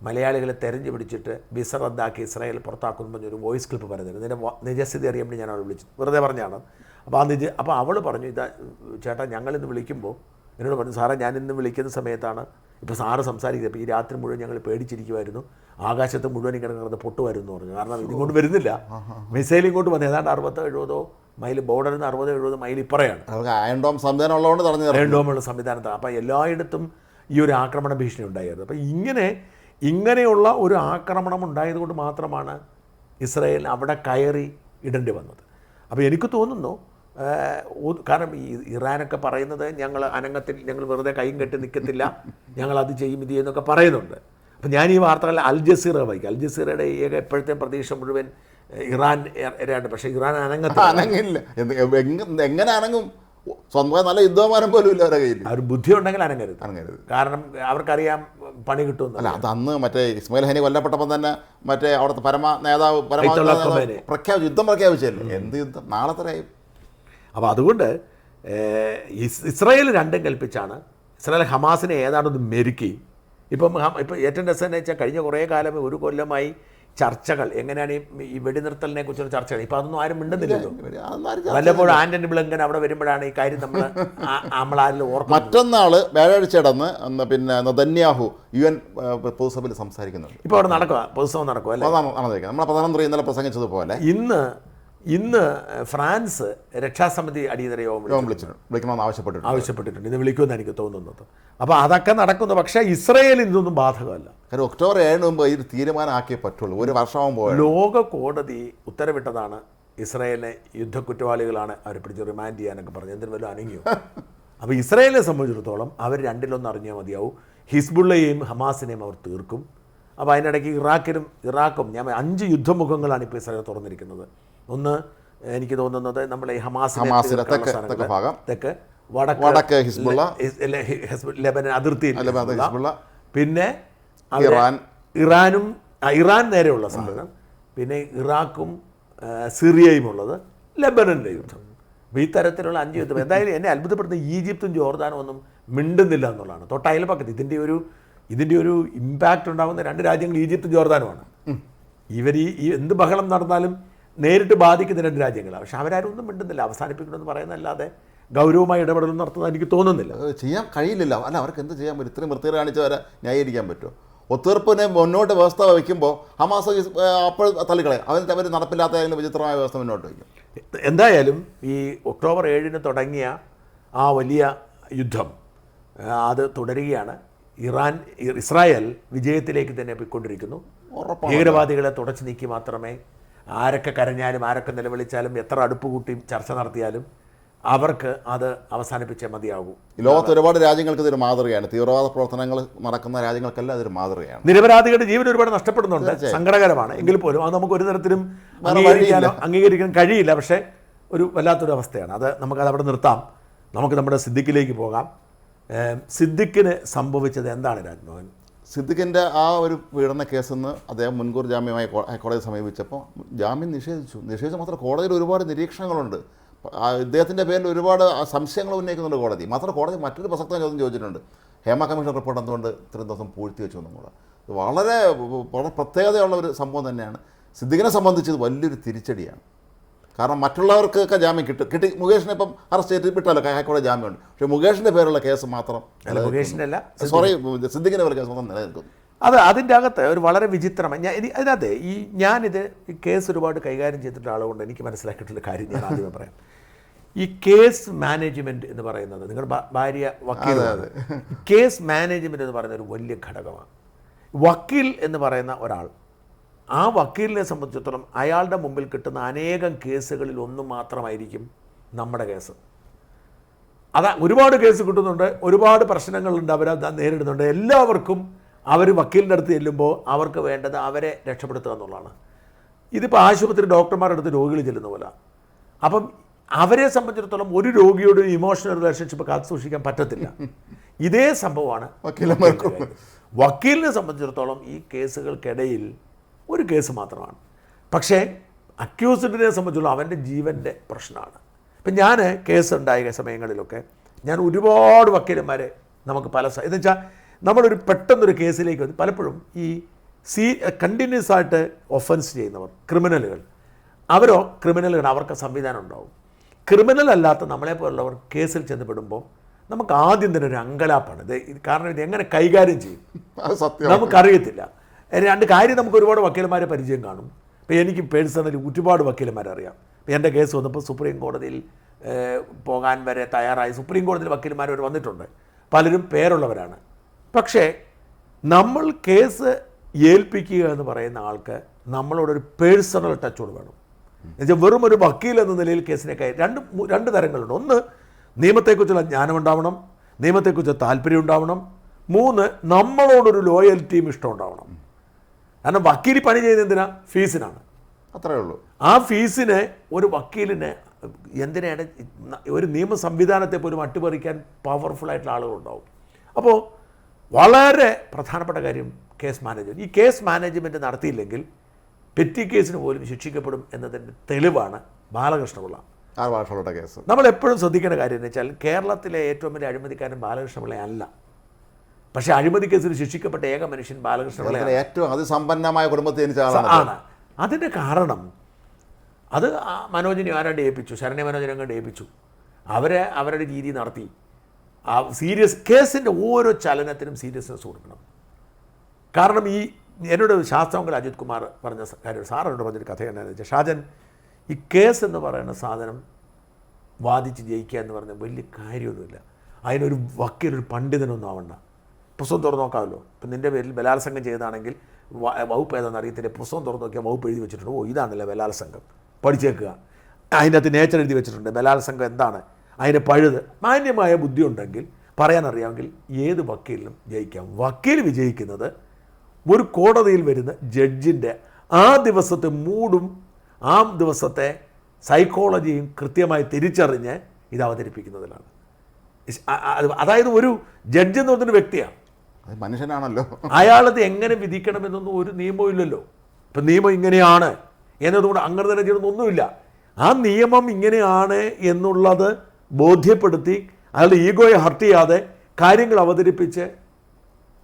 മലയാളികളെ തെരഞ്ഞു പിടിച്ചിട്ട് വിസ റദ്ദാക്കി ഇസ്രായേൽ പുറത്താക്കുന്നു പറഞ്ഞൊരു വോയിസ് ക്ലിപ്പ് പറഞ്ഞിരുന്നു. ഇതിൻ്റെ നിജസ്ഥിതി അറിയാൻ വേണ്ടി ഞാൻ അവളെ വിളിച്ചു, വെറുതെ പറഞ്ഞാണ്. അപ്പോൾ അവൾ പറഞ്ഞു, ഇതാ ചേട്ടാ ഞങ്ങളിന്ന് വിളിക്കുമ്പോൾ എന്നോട് പറഞ്ഞു, സാറേ ഞാനിന്ന് വിളിക്കുന്ന സമയത്താണ് ഇപ്പോൾ സാറ് സംസാരിക്കുന്നത്, ഇപ്പോൾ ഈ രാത്രി മുഴുവൻ ഞങ്ങൾ പേടിച്ചിരിക്കുമായിരുന്നു, ആകാശത്ത് മുഴുവൻ ഇങ്ങനെ കിടന്ന് പൊട്ടുമായിരുന്നു പറഞ്ഞു. കാരണം ഇതിങ്ങോട്ട് വരുന്നില്ല, മിസൈൽ ഇങ്ങോട്ട് വന്നു. ഏതാണ്ട് 60-70 മൈൽ, ബോർഡറിൽ നിന്ന് 60-70 മൈൽ ഇപ്പറയാണ്. അയൺ ഡോം സംവിധാനം ഉള്ളതുകൊണ്ട് അയൺ ഡോമുള്ള സംവിധാനത്താണ്. അപ്പോൾ എല്ലായിടത്തും ഈ ഒരു ആക്രമണ ഭീഷണി ഉണ്ടായിരുന്നു. അപ്പോൾ ഇങ്ങനെയുള്ള ഒരു ആക്രമണം ഉണ്ടായതുകൊണ്ട് മാത്രമാണ് ഇസ്രായേൽ അവിടെ കയറി ഇടേണ്ടി വന്നത്. അപ്പോൾ എനിക്ക് തോന്നുന്നു, കാരണം ഈ ഇറാനൊക്കെ പറയുന്നത് ഞങ്ങൾ ഞങ്ങൾ വെറുതെ കൈയും കെട്ടി നിൽക്കത്തില്ല, ഞങ്ങൾ അത് ചെയ്യും ഇത് ചെയ്യുന്നൊക്കെ പറയുന്നുണ്ട്. അപ്പം ഞാൻ ഈ വാർത്തകൾ അൽ ജസീറ വായിക്കും. അൽ ജസീറയുടെ എപ്പോഴത്തെ പ്രതീക്ഷ മുഴുവൻ ഇറാൻ എരാണ്ട്. പക്ഷേ ഇറാൻ അനങ്ങില്ല. എങ്ങനെ അനങ്ങും? സ്വന്തമായി നല്ല യുദ്ധമാനം പോലും ഇല്ല അവരുടെ കയ്യിൽ. അവർ ബുദ്ധി ഉണ്ടെങ്കിൽ അനങ്ങരുത്. കാരണം അവർക്കറിയാം പണി കിട്ടും. അല്ല, അത് അന്ന് മറ്റേ ഇസ്മായിൽ ഹനി കൊല്ലപ്പെട്ടപ്പോൾ തന്നെ മറ്റേ അവിടുത്തെ നേതാവ് യുദ്ധം പ്രഖ്യാപിച്ചല്ലേ. എന്ത് യുദ്ധം? നാളെ തരായും. അപ്പോൾ അതുകൊണ്ട് ഇസ്രായേൽ രണ്ടും കൽപ്പിച്ചാണ്. ഇസ്രായേൽ ഹമാസിനെ ഏതാണ്ടൊന്ന് മെരുക്കി. ഇപ്പം ഏറ്റവും രസം എന്ന് വെച്ചാൽ കഴിഞ്ഞ കുറേ കാലം, ഒരു കൊല്ലമായി ചർച്ചകൾ എങ്ങനെയാണ് ഈ വെടിനിർത്തലിനെ കുറിച്ചുള്ള ചർച്ചകൾ. ഇപ്പം അതൊന്നും ആരും മിണ്ടുന്നില്ലല്ലോ. വല്ലപ്പോഴും ആന്റണി ബ്ലിങ്കൻ അവിടെ വരുമ്പോഴാണ് ഈ കാര്യം നമ്മളാരിലും ഓർക്കും. മറ്റന്നാൾ വ്യാഴാഴ്ച ഇടന്ന് പിന്നെ നെതന്യാഹു UN പൊതുസഭയിൽ സംസാരിക്കുന്നുണ്ട്. ഇപ്പോൾ അവിടെ നടക്കുക, പൊതുസഭ നടക്കുക അല്ലേ? നമ്മളെ പ്രധാനമന്ത്രി ഇന്നലെ പ്രസംഗിച്ചതുപോലെ ഇന്ന് ഫ്രാൻസ് രക്ഷാസമിതി അടിയന്തര യോഗം വിളിക്കണമെന്ന് ആവശ്യപ്പെട്ടിട്ടുണ്ട്. ഇത് വിളിക്കുമെന്ന് എനിക്ക് തോന്നുന്നത്. അപ്പോൾ അതൊക്കെ നടക്കുന്നു. പക്ഷേ ഇസ്രായേലിൽ ഇതൊന്നും ബാധകമല്ല. കാരണം ഒക്ടോബർ 7 മുമ്പ് ഇത് തീരുമാനമാക്കിയേ പറ്റുള്ളൂ. ഒരു വർഷമാകുമ്പോൾ ലോക കോടതി ഉത്തരവിട്ടതാണ് ഇസ്രായേലിനെ യുദ്ധക്കുറ്റവാളികളാണ് അവർ പിടിച്ച് റിമാൻഡ് ചെയ്യാനൊക്കെ പറഞ്ഞു. എന്തിനു വല്ലതും അനങ്ങിയോ? അപ്പോൾ ഇസ്രായേലിനെ സംബന്ധിച്ചിടത്തോളം അവർ രണ്ടിലൊന്ന് അറിഞ്ഞാൽ മതിയാവും. ഹിസ്ബുള്ളയെയും ഹമാസിനെയും അവർ തീർക്കും. അപ്പോൾ അതിനിടയ്ക്ക് ഇറാഖും ഞാൻ 5 യുദ്ധമുഖങ്ങളാണ് ഇപ്പോൾ ഇസ്രായേൽ തുറന്നിരിക്കുന്നത്. ഒന്ന് എനിക്ക് തോന്നുന്നത് നമ്മളെ ഈ ഹമാസിന്റെ തെക്ക്, വടക്ക് ഹിസ്ബുള്ള, ലെബനൻ അതിർത്തിയിൽ, പിന്നെ ഇറാൻ നേരെയുള്ള സാധനം, പിന്നെ ഇറാഖും സിറിയയും ഉള്ളത്, ലെബനൻ്റെ യുദ്ധം. അപ്പോൾ ഈ തരത്തിലുള്ള 5 യുദ്ധം. എന്തായാലും എന്നെ അത്ഭുതപ്പെടുന്ന ഈജിപ്തും ജോർദാനും ഒന്നും മിണ്ടുന്നില്ല എന്നുള്ളതാണ്. തൊട്ടയൽപക്കത്ത് ഇതിൻ്റെ ഒരു ഇമ്പാക്റ്റ് ഉണ്ടാകുന്ന 2 രാജ്യങ്ങൾ ഈജിപ്തും ജോർദാനുമാണ്. ഇവർ ഈ എന്ത് ബഹളം നടന്നാലും നേരിട്ട് ബാധിക്കുന്ന 2 രാജ്യങ്ങളാണ്. പക്ഷെ അവരാരും ഒന്നും മിണ്ടുന്നില്ല. അവസാനിപ്പിക്കണമെന്ന് പറയുന്നതല്ലാതെ ഗൗരവമായി ഇടപെടലൊന്നും നടത്തുന്നത് എനിക്ക് തോന്നുന്നില്ല. ചെയ്യാൻ കഴിയില്ലല്ലോ. അല്ല, അവർക്ക് എന്ത് ചെയ്യാൻ പറ്റും? ഇത്രയും വൃത്തികേട് കാണിച്ചവരെ ന്യായീകരിക്കാൻ പറ്റുമോ? ഒത്തീർപ്പിനെ മുന്നോട്ട് വ്യവസ്ഥ വയ്ക്കുമ്പോൾ ഹമാസ് അപ്പോൾ തള്ളിക്കളയും. അവർ നടപ്പില്ലാത്ത ഏതെങ്കിലും വിചിത്രമായ വ്യവസ്ഥ മുന്നോട്ട് വയ്ക്കും. എന്തായാലും ഈ ഒക്ടോബർ 7 തുടങ്ങിയ ആ വലിയ യുദ്ധം അത് തുടരുകയാണ്. ഇസ്രായേൽ വിജയത്തിലേക്ക് തന്നെ പോയിക്കൊണ്ടിരിക്കുന്നു. ഭീകരവാദികളെ തുടച്ചു നീക്കി മാത്രമേ, ആരൊക്കെ കരഞ്ഞാലും ആരൊക്കെ നിലവിളിച്ചാലും എത്ര അടുപ്പ് കൂട്ടി ചർച്ച നടത്തിയാലും അവർക്ക് അത് അവസാനിപ്പിച്ചേ മതിയാകൂ. ലോകത്ത് ഒരുപാട് രാജ്യങ്ങൾക്ക് ഇതൊരു മാതൃകയാണ്. തീവ്രവാദ പ്രവർത്തനങ്ങൾ നടക്കുന്ന രാജ്യങ്ങൾക്കെല്ലാം ഇതൊരു മാതൃകയാണ്. നിരപരാധികളുടെ ജീവൻ ഒരുപാട് നഷ്ടപ്പെടുന്നുണ്ട്, സങ്കടകരമാണ്. എങ്കിൽ പോലും അത് നമുക്ക് ഒരു തരത്തിലും അംഗീകരിക്കാൻ കഴിയില്ല. പക്ഷേ ഒരു വല്ലാത്തൊരു അവസ്ഥയാണ് അത്. നമുക്കത് അവിടെ നിർത്താം. നമുക്ക് നമ്മുടെ സിദ്ദിഖിലേക്ക് പോകാം. സിദ്ദിഖിന് സംഭവിച്ചത് എന്താണ് രാജ്മോഹൻ? സിദ്ദിഖിൻ്റെ ആ ഒരു പീഡന കേസിൽ നിന്ന് അദ്ദേഹം മുൻകൂർ ജാമ്യമായി ഹൈക്കോടതിയെ സമീപിച്ചപ്പോൾ ജാമ്യം നിഷേധിച്ചു മാത്രം കോടതിയിൽ ഒരുപാട് നിരീക്ഷണങ്ങളുണ്ട്. ഇദ്ദേഹത്തിൻ്റെ പേരിൽ ഒരുപാട് സംശയങ്ങൾ ഉന്നയിക്കുന്നുണ്ട് കോടതി. മാത്രം കോടതി മറ്റൊരു പ്രസക്ത ചോദ്യം ചോദിച്ചിട്ടുണ്ട്, ഹേമ കമ്മീഷൻ റിപ്പോർട്ട് എന്തുകൊണ്ട് ഇത്രയും ദിവസം പൂഴ്ത്തി വെച്ചു എന്നും കൂടെ. വളരെ പ്രത്യേകതയുള്ള ഒരു സംഭവം തന്നെയാണ്. സിദ്ദിഖിനെ സംബന്ധിച്ച് ഇത് വലിയൊരു തിരിച്ചടിയാണ്. കാരണം മറ്റുള്ളവർക്കൊക്കെ ജാമ്യം കിട്ടി. മുകേഷിനെ ഇപ്പം അറസ്റ്റ് ചെയ്ത് വിട്ടല്ലോ, ഹൈക്കോടതി ജാമ്യമുണ്ട്. പക്ഷേ മുകേഷിൻ്റെ പേരുള്ള കേസ് മാത്രം, സിദ്ദിഖിൻ്റെ പേരുള്ള കേസ് മാത്രം നിലനിൽക്കുന്നു. അതിൻ്റെ അകത്ത് ഒരു വളരെ വിചിത്രമായി അതിനകത്ത് ഞാനിത് ഈ കേസ് ഒരുപാട് കൈകാര്യം ചെയ്തിട്ടുള്ള ആളുകൊണ്ട് എനിക്ക് മനസ്സിലാക്കിയിട്ടുള്ള കാര്യം ഞാൻ ആദ്യമേ പറയാം. ഈ കേസ് മാനേജ്മെൻറ്റ് എന്ന് പറയുന്നത്, നിങ്ങളുടെ ഭാര്യ വക്കീലാണ്, കേസ് മാനേജ്മെൻറ്റ് എന്ന് പറയുന്ന ഒരു വലിയ ഘടകമാണ്. വക്കീൽ എന്ന് പറയുന്ന ഒരാൾ, ആ വക്കീലിനെ സംബന്ധിച്ചിടത്തോളം അയാളുടെ മുമ്പിൽ കിട്ടുന്ന അനേകം കേസുകളിൽ ഒന്ന് മാത്രമായിരിക്കും നമ്മുടെ കേസ്. ഒരുപാട് കേസ് കിട്ടുന്നുണ്ട്, ഒരുപാട് പ്രശ്നങ്ങളുണ്ട്, അവരത് നേരിടുന്നുണ്ട്. എല്ലാവർക്കും അവർ വക്കീലിൻ്റെ അടുത്ത് ചെല്ലുമ്പോൾ അവർക്ക് വേണ്ടത് അവരെ രക്ഷപ്പെടുത്തുക എന്നുള്ളതാണ്. ഇതിപ്പോൾ ആശുപത്രി ഡോക്ടർമാരുടെ അടുത്ത് രോഗികൾ ചെല്ലുന്ന പോലെ. അപ്പം അവരെ സംബന്ധിച്ചിടത്തോളം ഒരു രോഗിയോട് ഇമോഷണൽ റിലേഷൻഷിപ്പ് കാത്തു സൂക്ഷിക്കാൻ പറ്റത്തില്ല. ഇതേ സംഭവമാണ് വക്കീലിനെ സംബന്ധിച്ചിടത്തോളം. ഈ കേസുകൾക്കിടയിൽ ഒരു കേസ് മാത്രമാണ്, പക്ഷേ അക്യൂസ്ഡിനെ സംബന്ധിച്ചുള്ള അവൻ്റെ ജീവൻ്റെ പ്രശ്നമാണ്. ഇപ്പം ഞാൻ കേസ് ഉണ്ടായ സമയങ്ങളിലൊക്കെ ഞാൻ ഒരുപാട് വക്കീലന്മാരെ നമുക്ക് എന്ന് വെച്ചാൽ നമ്മളൊരു പെട്ടെന്നൊരു കേസിലേക്ക് വന്ന് പലപ്പോഴും ഈ കണ്ടിന്യൂസ് ആയിട്ട് ഒഫൻസ് ചെയ്യുന്നവർ, ക്രിമിനലുകൾ, അവർക്ക് സംവിധാനം ഉണ്ടാവും. ക്രിമിനൽ അല്ലാത്ത നമ്മളെപ്പോലുള്ളവർ കേസിൽ ചെന്നപ്പെടുമ്പോൾ നമുക്ക് ആദ്യം തന്നെ ഒരു അങ്കലാപ്പാണ്. കാരണം ഇത് എങ്ങനെ കൈകാര്യം ചെയ്യും നമുക്കറിയത്തില്ല. രണ്ട് കാര്യം, നമുക്ക് ഒരുപാട് വക്കീലന്മാരെ പരിചയം കാണും. ഇപ്പോൾ എനിക്ക് പേഴ്സണലി ഒരുപാട് വക്കീലന്മാരെ അറിയാം. ഇപ്പോൾ എൻ്റെ കേസ് വന്നപ്പോൾ സുപ്രീം കോടതിയിൽ പോകാൻ വരെ തയ്യാറായി സുപ്രീം കോടതിയിൽ വക്കീലന്മാർ വരെ വന്നിട്ടുണ്ട്. പലരും പേരുള്ളവരാണ്. പക്ഷേ നമ്മൾ കേസ് ഏൽപ്പിക്കുക എന്ന് പറയുന്ന ആൾക്ക് നമ്മളോടൊരു പേഴ്സണൽ ടച്ചോട് വേണം. എന്നുവെച്ചാൽ വെറും ഒരു വക്കീൽ എന്ന നിലയിൽ കേസിനൊക്കെ രണ്ട് തരങ്ങളുണ്ട്. ഒന്ന്, നിയമത്തെക്കുറിച്ചുള്ള ജ്ഞാനമുണ്ടാവണം, നിയമത്തെക്കുറിച്ച് താല്പര്യം ഉണ്ടാവണം. 3, നമ്മളോടൊരു ലോയൽറ്റിയും ഇഷ്ടം ഉണ്ടാവണം. കാരണം വക്കീൽ പണി ചെയ്യുന്നത് എന്തിനാ? ഫീസിനാണ്. അത്രേ ഉള്ളൂ. ആ ഫീസിന് ഒരു വക്കീലിന് എന്തിനാണ് ഒരു നിയമ സംവിധാനത്തെ പോലും അട്ടിമറിക്കാൻ പവർഫുള്ളായിട്ടുള്ള ആളുകളുണ്ടാവും. അപ്പോൾ വളരെ പ്രധാനപ്പെട്ട കാര്യം കേസ് മാനേജ്മെൻറ്റ്. ഈ കേസ് മാനേജ്മെൻറ്റ് നടത്തിയില്ലെങ്കിൽ പെറ്റി കേസിന് പോലും ശിക്ഷിക്കപ്പെടും എന്നതിൻ്റെ തെളിവാണ് ബാലകൃഷ്ണപിള്ള. കേസ് നമ്മളെപ്പോഴും ശ്രദ്ധിക്കേണ്ട കാര്യം എന്ന് വെച്ചാൽ കേരളത്തിലെ ഏറ്റവും വലിയ അഴിമതിക്കാരൻ ബാലകൃഷ്ണപിള്ള അല്ല. പക്ഷേ അഴിമതി കേസിൽ ശിക്ഷിക്കപ്പെട്ട ഏക മനുഷ്യൻ ബാലകൃഷ്ണപിള്ള, ഏറ്റവും അതിസമ്പന്നമായ കുടുംബത്തിൽ ജനിച്ച ആണ്. അതിൻ്റെ കാരണം അത് മനോജിനെ ആരാണ്ട് ഏൽപ്പിച്ചു, ശരണ്യ മനോജനെ കണ്ട് ഏൽപ്പിച്ചു. അവരുടെ രീതി നടത്തി. ആ സീരിയസ് കേസിൻ്റെ ഓരോ ചലനത്തിനും സീരിയസ്നെസ് കൊടുക്കണം. കാരണം എന്നോട് ശാസ്ത്രമംഗൽ അജിത് കുമാർ പറഞ്ഞ കാര്യം, സാറിനോട് പറഞ്ഞൊരു കഥ എന്താണെന്ന് വെച്ചാൽ, ഷാജൻ, ഈ കേസ് എന്ന് പറയുന്ന സാധനം വാദിച്ച് ജയിക്കുക എന്ന് പറഞ്ഞാൽ വലിയ കാര്യമൊന്നുമില്ല. അതിനൊരു വക്കീലൊരു പണ്ഡിതനൊന്നും ആവണ്ട. പുസ്തകം തുറന്ന് നോക്കാമല്ലോ. ഇപ്പം നിൻ്റെ പേരിൽ ബലാത്സംഗം ചെയ്തതാണെങ്കിൽ വകുപ്പ് ഏതാണെന്ന് അറിയത്തില്ല, പുസ്തകം തുറന്ന് നോക്കിയാൽ വകുപ്പ് എഴുതി വെച്ചിട്ടുണ്ട്. ഇതാണല്ലേ ബലാത്സംഗം, പഠിച്ചേക്കുക. അതിൻ്റെ അകത്ത് നേച്ചർ എഴുതി വെച്ചിട്ടുണ്ട്, ബലാത്സംഗം എന്താണ്, അതിന് പഴുത്. മാന്യമായ ബുദ്ധി ഉണ്ടെങ്കിൽ, പറയാനറിയാമെങ്കിൽ ഏത് വക്കീലിനും ജയിക്കാം. വക്കീൽ വിജയിക്കുന്നത് ഒരു കോടതിയിൽ വരുന്ന ജഡ്ജിൻ്റെ ആ ദിവസത്തെ മൂഡും ആ ദിവസത്തെ സൈക്കോളജിയും കൃത്യമായി തിരിച്ചറിഞ്ഞ് ഇത് അവതരിപ്പിക്കുന്നതിലാണ്. അതായത് ഒരു ജഡ്ജ് എന്ന് പറഞ്ഞൊരു വ്യക്തിയാണ്, മനുഷ്യനാണല്ലോ. അയാളത് എങ്ങനെ വിധിക്കണമെന്നൊന്നും ഒരു നിയമവും ഇല്ലല്ലോ. ഇപ്പം നിയമം ഇങ്ങനെയാണ് എന്നതുകൊണ്ട് അങ്ങനെ തന്നെ ചെയ്യണമെന്നൊന്നുമില്ല. ആ നിയമം ഇങ്ങനെയാണ് എന്നുള്ളത് ബോധ്യപ്പെടുത്തി അയാളുടെ ഈഗോയെ ഹർട്ട് ചെയ്യാതെ കാര്യങ്ങൾ അവതരിപ്പിച്ച്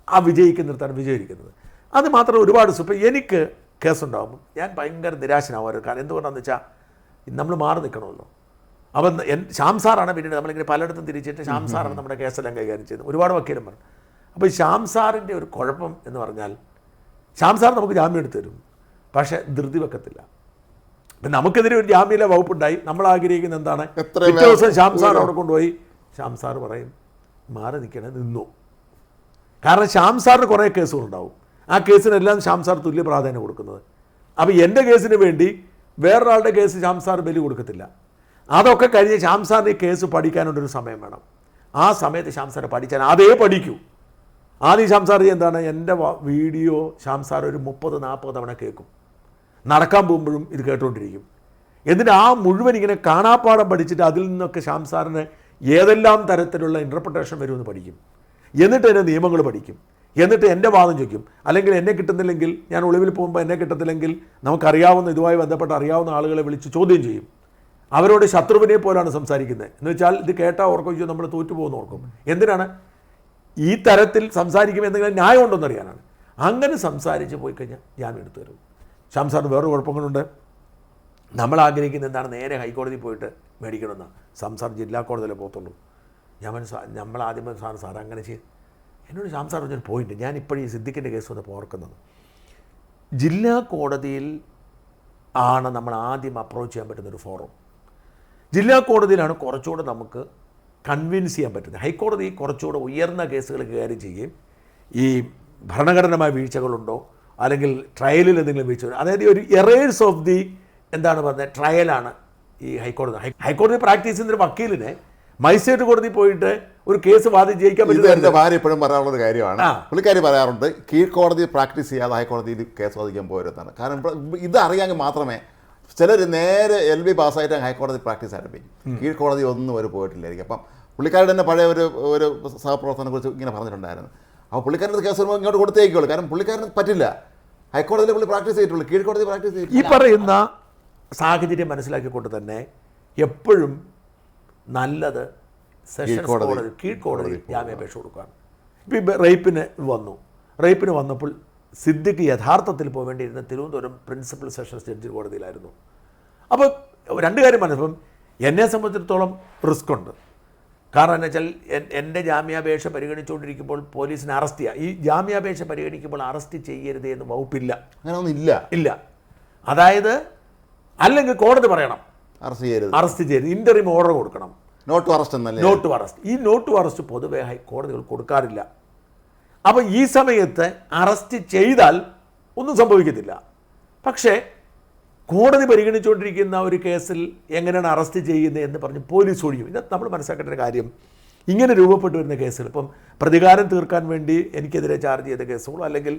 ആ വിജയിക്കുന്നിടത്താണ് വിജയിക്കുന്നത്. അത് മാത്രം ഒരുപാട് ഇപ്പം എനിക്ക് കേസുണ്ടാകുമ്പോൾ ഞാൻ ഭയങ്കര നിരാശനാവാറ്. കാരണം എന്തുകൊണ്ടാണെന്ന് വെച്ചാൽ നമ്മൾ മാറി നിൽക്കണമല്ലോ. അപ്പം ശ്യാം സാറാണ് പിന്നീട് നമ്മളിങ്ങനെ പലയിടത്തും തിരിച്ചിട്ട് ശ്യാം സാറാണ് നമ്മുടെ കേസെല്ലാം കൈകാര്യം ചെയ്യുന്നത്. ഒരുപാട് വക്കീലന്മാർ. അപ്പോൾ ഈ ശ്യാം സാറിൻ്റെ ഒരു കുഴപ്പം എന്ന് പറഞ്ഞാൽ, ശ്യാം സാർ നമുക്ക് ജാമ്യം എടുത്തു തരും, പക്ഷേ ധൃതി വെക്കത്തില്ല. ഇപ്പം നമുക്കെതിരെ ഒരു ജാമ്യയിലെ വകുപ്പുണ്ടായി, നമ്മൾ ആഗ്രഹിക്കുന്നത് എന്താണ്, പിറ്റേ ദിവസം ശ്യാം സാർ അവിടെ കൊണ്ടുപോയി ശ്യാം സാർ പറയും മാറി നിൽക്കണേ, നിന്നു. കാരണം ശ്യാം സാറിന് കുറേ കേസുകളുണ്ടാവും. ആ കേസിനെല്ലാം ശ്യാം സാർ തുല്യ പ്രാധാന്യം കൊടുക്കുന്നത്. അപ്പോൾ എൻ്റെ കേസിന് വേണ്ടി വേറൊരാളുടെ കേസ് ശ്യാം സാർ ബലി കൊടുക്കത്തില്ല. അതൊക്കെ കഴിഞ്ഞ് ശ്യാം സാറിന് ഈ കേസ് പഠിക്കാനുള്ളൊരു സമയം വേണം. ആ സമയത്ത് ശ്യാം സാറ് പഠിച്ചാൽ അതേ പഠിക്കൂ. ആദ്യം ശ്യാം സാർ എന്താണ്, എൻ്റെ വീഡിയോ ശ്യാം സാർ ഒരു 30-40 തവണ കേൾക്കും. നടക്കാൻ പോകുമ്പോഴും ഇത് കേട്ടുകൊണ്ടിരിക്കും. എന്നിട്ട് ആ മുഴുവൻ ഇങ്ങനെ കാണാപ്പാടം പഠിച്ചിട്ട് അതിൽ നിന്നൊക്കെ ശ്യാം സാറിന് ഏതെല്ലാം തരത്തിലുള്ള ഇൻ്റർപ്രിട്ടേഷൻ വരുമെന്ന് പഠിക്കും. എന്നിട്ട് എൻ്റെ നിയമങ്ങൾ പഠിക്കും. എന്നിട്ട് എൻ്റെ വാദം ചോദിക്കും. അല്ലെങ്കിൽ എന്നെ കിട്ടുന്നില്ലെങ്കിൽ, ഞാൻ ഒളിവിൽ പോകുമ്പോൾ എന്നെ കിട്ടത്തില്ലെങ്കിൽ നമുക്കറിയാവുന്ന ഇതുമായി ബന്ധപ്പെട്ട് അറിയാവുന്ന ആളുകളെ വിളിച്ച് ചോദ്യം ചെയ്യും. അവരോട് ശത്രുവിനെ പോലാണ് സംസാരിക്കുന്നത്. എന്ന് വെച്ചാൽ ഇത് കേട്ടാൽ ഓർക്കും നമ്മൾ തോറ്റുപോകുന്ന ഓർക്കും. എന്തിനാണ് ഈ തരത്തിൽ സംസാരിക്കുമ്പോൾ എന്തെങ്കിലും ന്യായം ഉണ്ടോയെന്ന് അറിയാനാണ്. അങ്ങനെ സംസാരിച്ച് പോയി കഴിഞ്ഞാൽ ജാമ്യം എടുത്തു തരും. ശ്യാം സാറിന് വേറൊരു കുഴപ്പങ്ങളുണ്ട്. നമ്മൾ ആഗ്രഹിക്കുന്നത് എന്താണ്, നേരെ ഹൈക്കോടതി പോയിട്ട് മേടിക്കണമെന്നാണ്. സംസാർ ജില്ലാ കോടതിയിലെ പോകത്തുള്ളൂ. നമ്മൾ ആദ്യമേ സാർ അങ്ങനെ ചെയ്യും. എന്നോട് ശ്യാം സാർ പറഞ്ഞൊരു പോയിന്റ്, ഞാൻ ഇപ്പോഴും ഈ സിദ്ദിഖിൻ്റെ കേസ് വന്നപ്പോൾ ഓർക്കുന്നത്, ജില്ലാ കോടതിയിൽ ആണ് നമ്മൾ ആദ്യം അപ്രോച്ച് ചെയ്യാൻ പറ്റുന്നൊരു ഫോറം. ജില്ലാ കോടതിയിലാണ് കുറച്ചുകൂടെ നമുക്ക് കൺവിൻസ് ചെയ്യാൻ പറ്റുന്നത്. ഹൈക്കോടതി കുറച്ചുകൂടെ ഉയർന്ന കേസുകൾ കൈകാര്യം ചെയ്യുകയും ഈ ഭരണഘടനമായ വീഴ്ചകളുണ്ടോ അല്ലെങ്കിൽ ട്രയലിൽ എന്തെങ്കിലും വീഴ്ച, അതായത് ഒരു എറേഴ്സ് ഓഫ് ദി എന്താണ് പറഞ്ഞത് ട്രയലാണ് ഈ ഹൈക്കോടതി പ്രാക്ടീസ് ചെയ്യുന്നൊരു വക്കീലിനെ മജിസ്ട്രേറ്റ് കോടതി പോയിട്ട് ഒരു കേസ് വാദിച്ച് ജയിക്കാൻ പറ്റും. എൻ്റെ ഭാര്യ എപ്പോഴും പറയാനുള്ളൊരു കാര്യമാണ്. പുള്ളിക്കാരി പറയാറുണ്ട്, കീഴ്ക്കോടതി പ്രാക്ടീസ് ചെയ്യാതെ ഹൈക്കോടതിയിൽ കേസ് വാദിക്കാൻ പോരുന്നതാണ്. കാരണം ഇത് അറിയാമെങ്കിൽ മാത്രമേ ചിലർ നേരെ LB പാസ്സായിട്ട് ഹൈക്കോടതി പ്രാക്ടീസ് ആരംഭിക്കും. കീഴ്ക്കോടതി ഒന്നും അവർ പോയിട്ടില്ലായിരിക്കും. അപ്പം പുള്ളിക്കാരുടെ തന്നെ പഴയ ഒരു സഹപ്രവർത്തനെ കുറിച്ച് ഇങ്ങനെ പറഞ്ഞിട്ടുണ്ടായിരുന്നു. അപ്പോൾ പുള്ളിക്കാരൻ്റെ കേസ് വരുമ്പോൾ ഇങ്ങോട്ട് കൊടുത്തേക്കുള്ളൂ. കാരണം പുള്ളിക്കാരന് പറ്റില്ല, ഹൈക്കോടതിയിൽ പുള്ളി പ്രാക്ടീസ് ചെയ്തിട്ടുള്ളൂ, കീഴ്ക്കോടതി പ്രാക്ടീസ് ചെയ്തിട്ടുള്ളൂ. ഈ പറയുന്ന സാഹചര്യം മനസ്സിലാക്കിക്കൊണ്ട് തന്നെ എപ്പോഴും നല്ലത് സെഷൻസ് കോടതി, കീഴ്ക്കോടതി ജാമ്യാപേക്ഷ കൊടുക്കുകയാണ്. ഇപ്പോൾ റേപ്പിന് വന്നപ്പോൾ സിദ്ദിഖ് യഥാർത്ഥത്തിൽ പോവേണ്ടിയിരുന്ന തിരുവനന്തപുരം പ്രിൻസിപ്പൽ സെഷൻസ് ജഡ്ജി കോടതിയിലായിരുന്നു. അപ്പോൾ രണ്ട് കാര്യം മനസ്സിലും എന്നെ സംബന്ധിച്ചിടത്തോളം റിസ്ക് ഉണ്ട്. കാരണം എന്താ വെച്ചാൽ എൻ്റെ ജാമ്യാപേക്ഷ പരിഗണിച്ചുകൊണ്ടിരിക്കുമ്പോൾ പോലീസിനെ അറസ്റ്റ് ചെയ്യുക, ഈ ജാമ്യാപേക്ഷ പരിഗണിക്കുമ്പോൾ അറസ്റ്റ് ചെയ്യരുത് എന്ന് വകുപ്പില്ല, അങ്ങനെയൊന്നും ഇല്ല. അതായത് അല്ലെങ്കിൽ കോടതി പറയണം അറസ്റ്റ് ചെയ്യരുത്, ഇൻ്ററിം ഓർഡർ കൊടുക്കണം, നോട്ട് അറസ്റ്റ് എന്നല്ലേ. നോട്ട് അറസ്റ്റ്, ഈ നോട്ട് അറസ്റ്റ് പൊതുവെ കോടതികൾ കൊടുക്കാറില്ല. അപ്പോൾ ഈ സമയത്ത് അറസ്റ്റ് ചെയ്താൽ ഒന്നും സംഭവിക്കത്തില്ല. പക്ഷേ കോടതി പരിഗണിച്ചുകൊണ്ടിരിക്കുന്ന ഒരു കേസിൽ എങ്ങനെയാണ് അറസ്റ്റ് ചെയ്യുന്നത് എന്ന് പറഞ്ഞ് പോലീസ് ഒഴിയും. ഇത് നമ്മൾ മനസ്സിലാക്കേണ്ട ഒരു കാര്യം. ഇങ്ങനെ രൂപപ്പെട്ടു വരുന്ന കേസുകൾ, ഇപ്പം പ്രതികാരം തീർക്കാൻ വേണ്ടി എനിക്കെതിരെ ചാർജ് ചെയ്ത കേസുകളോ അല്ലെങ്കിൽ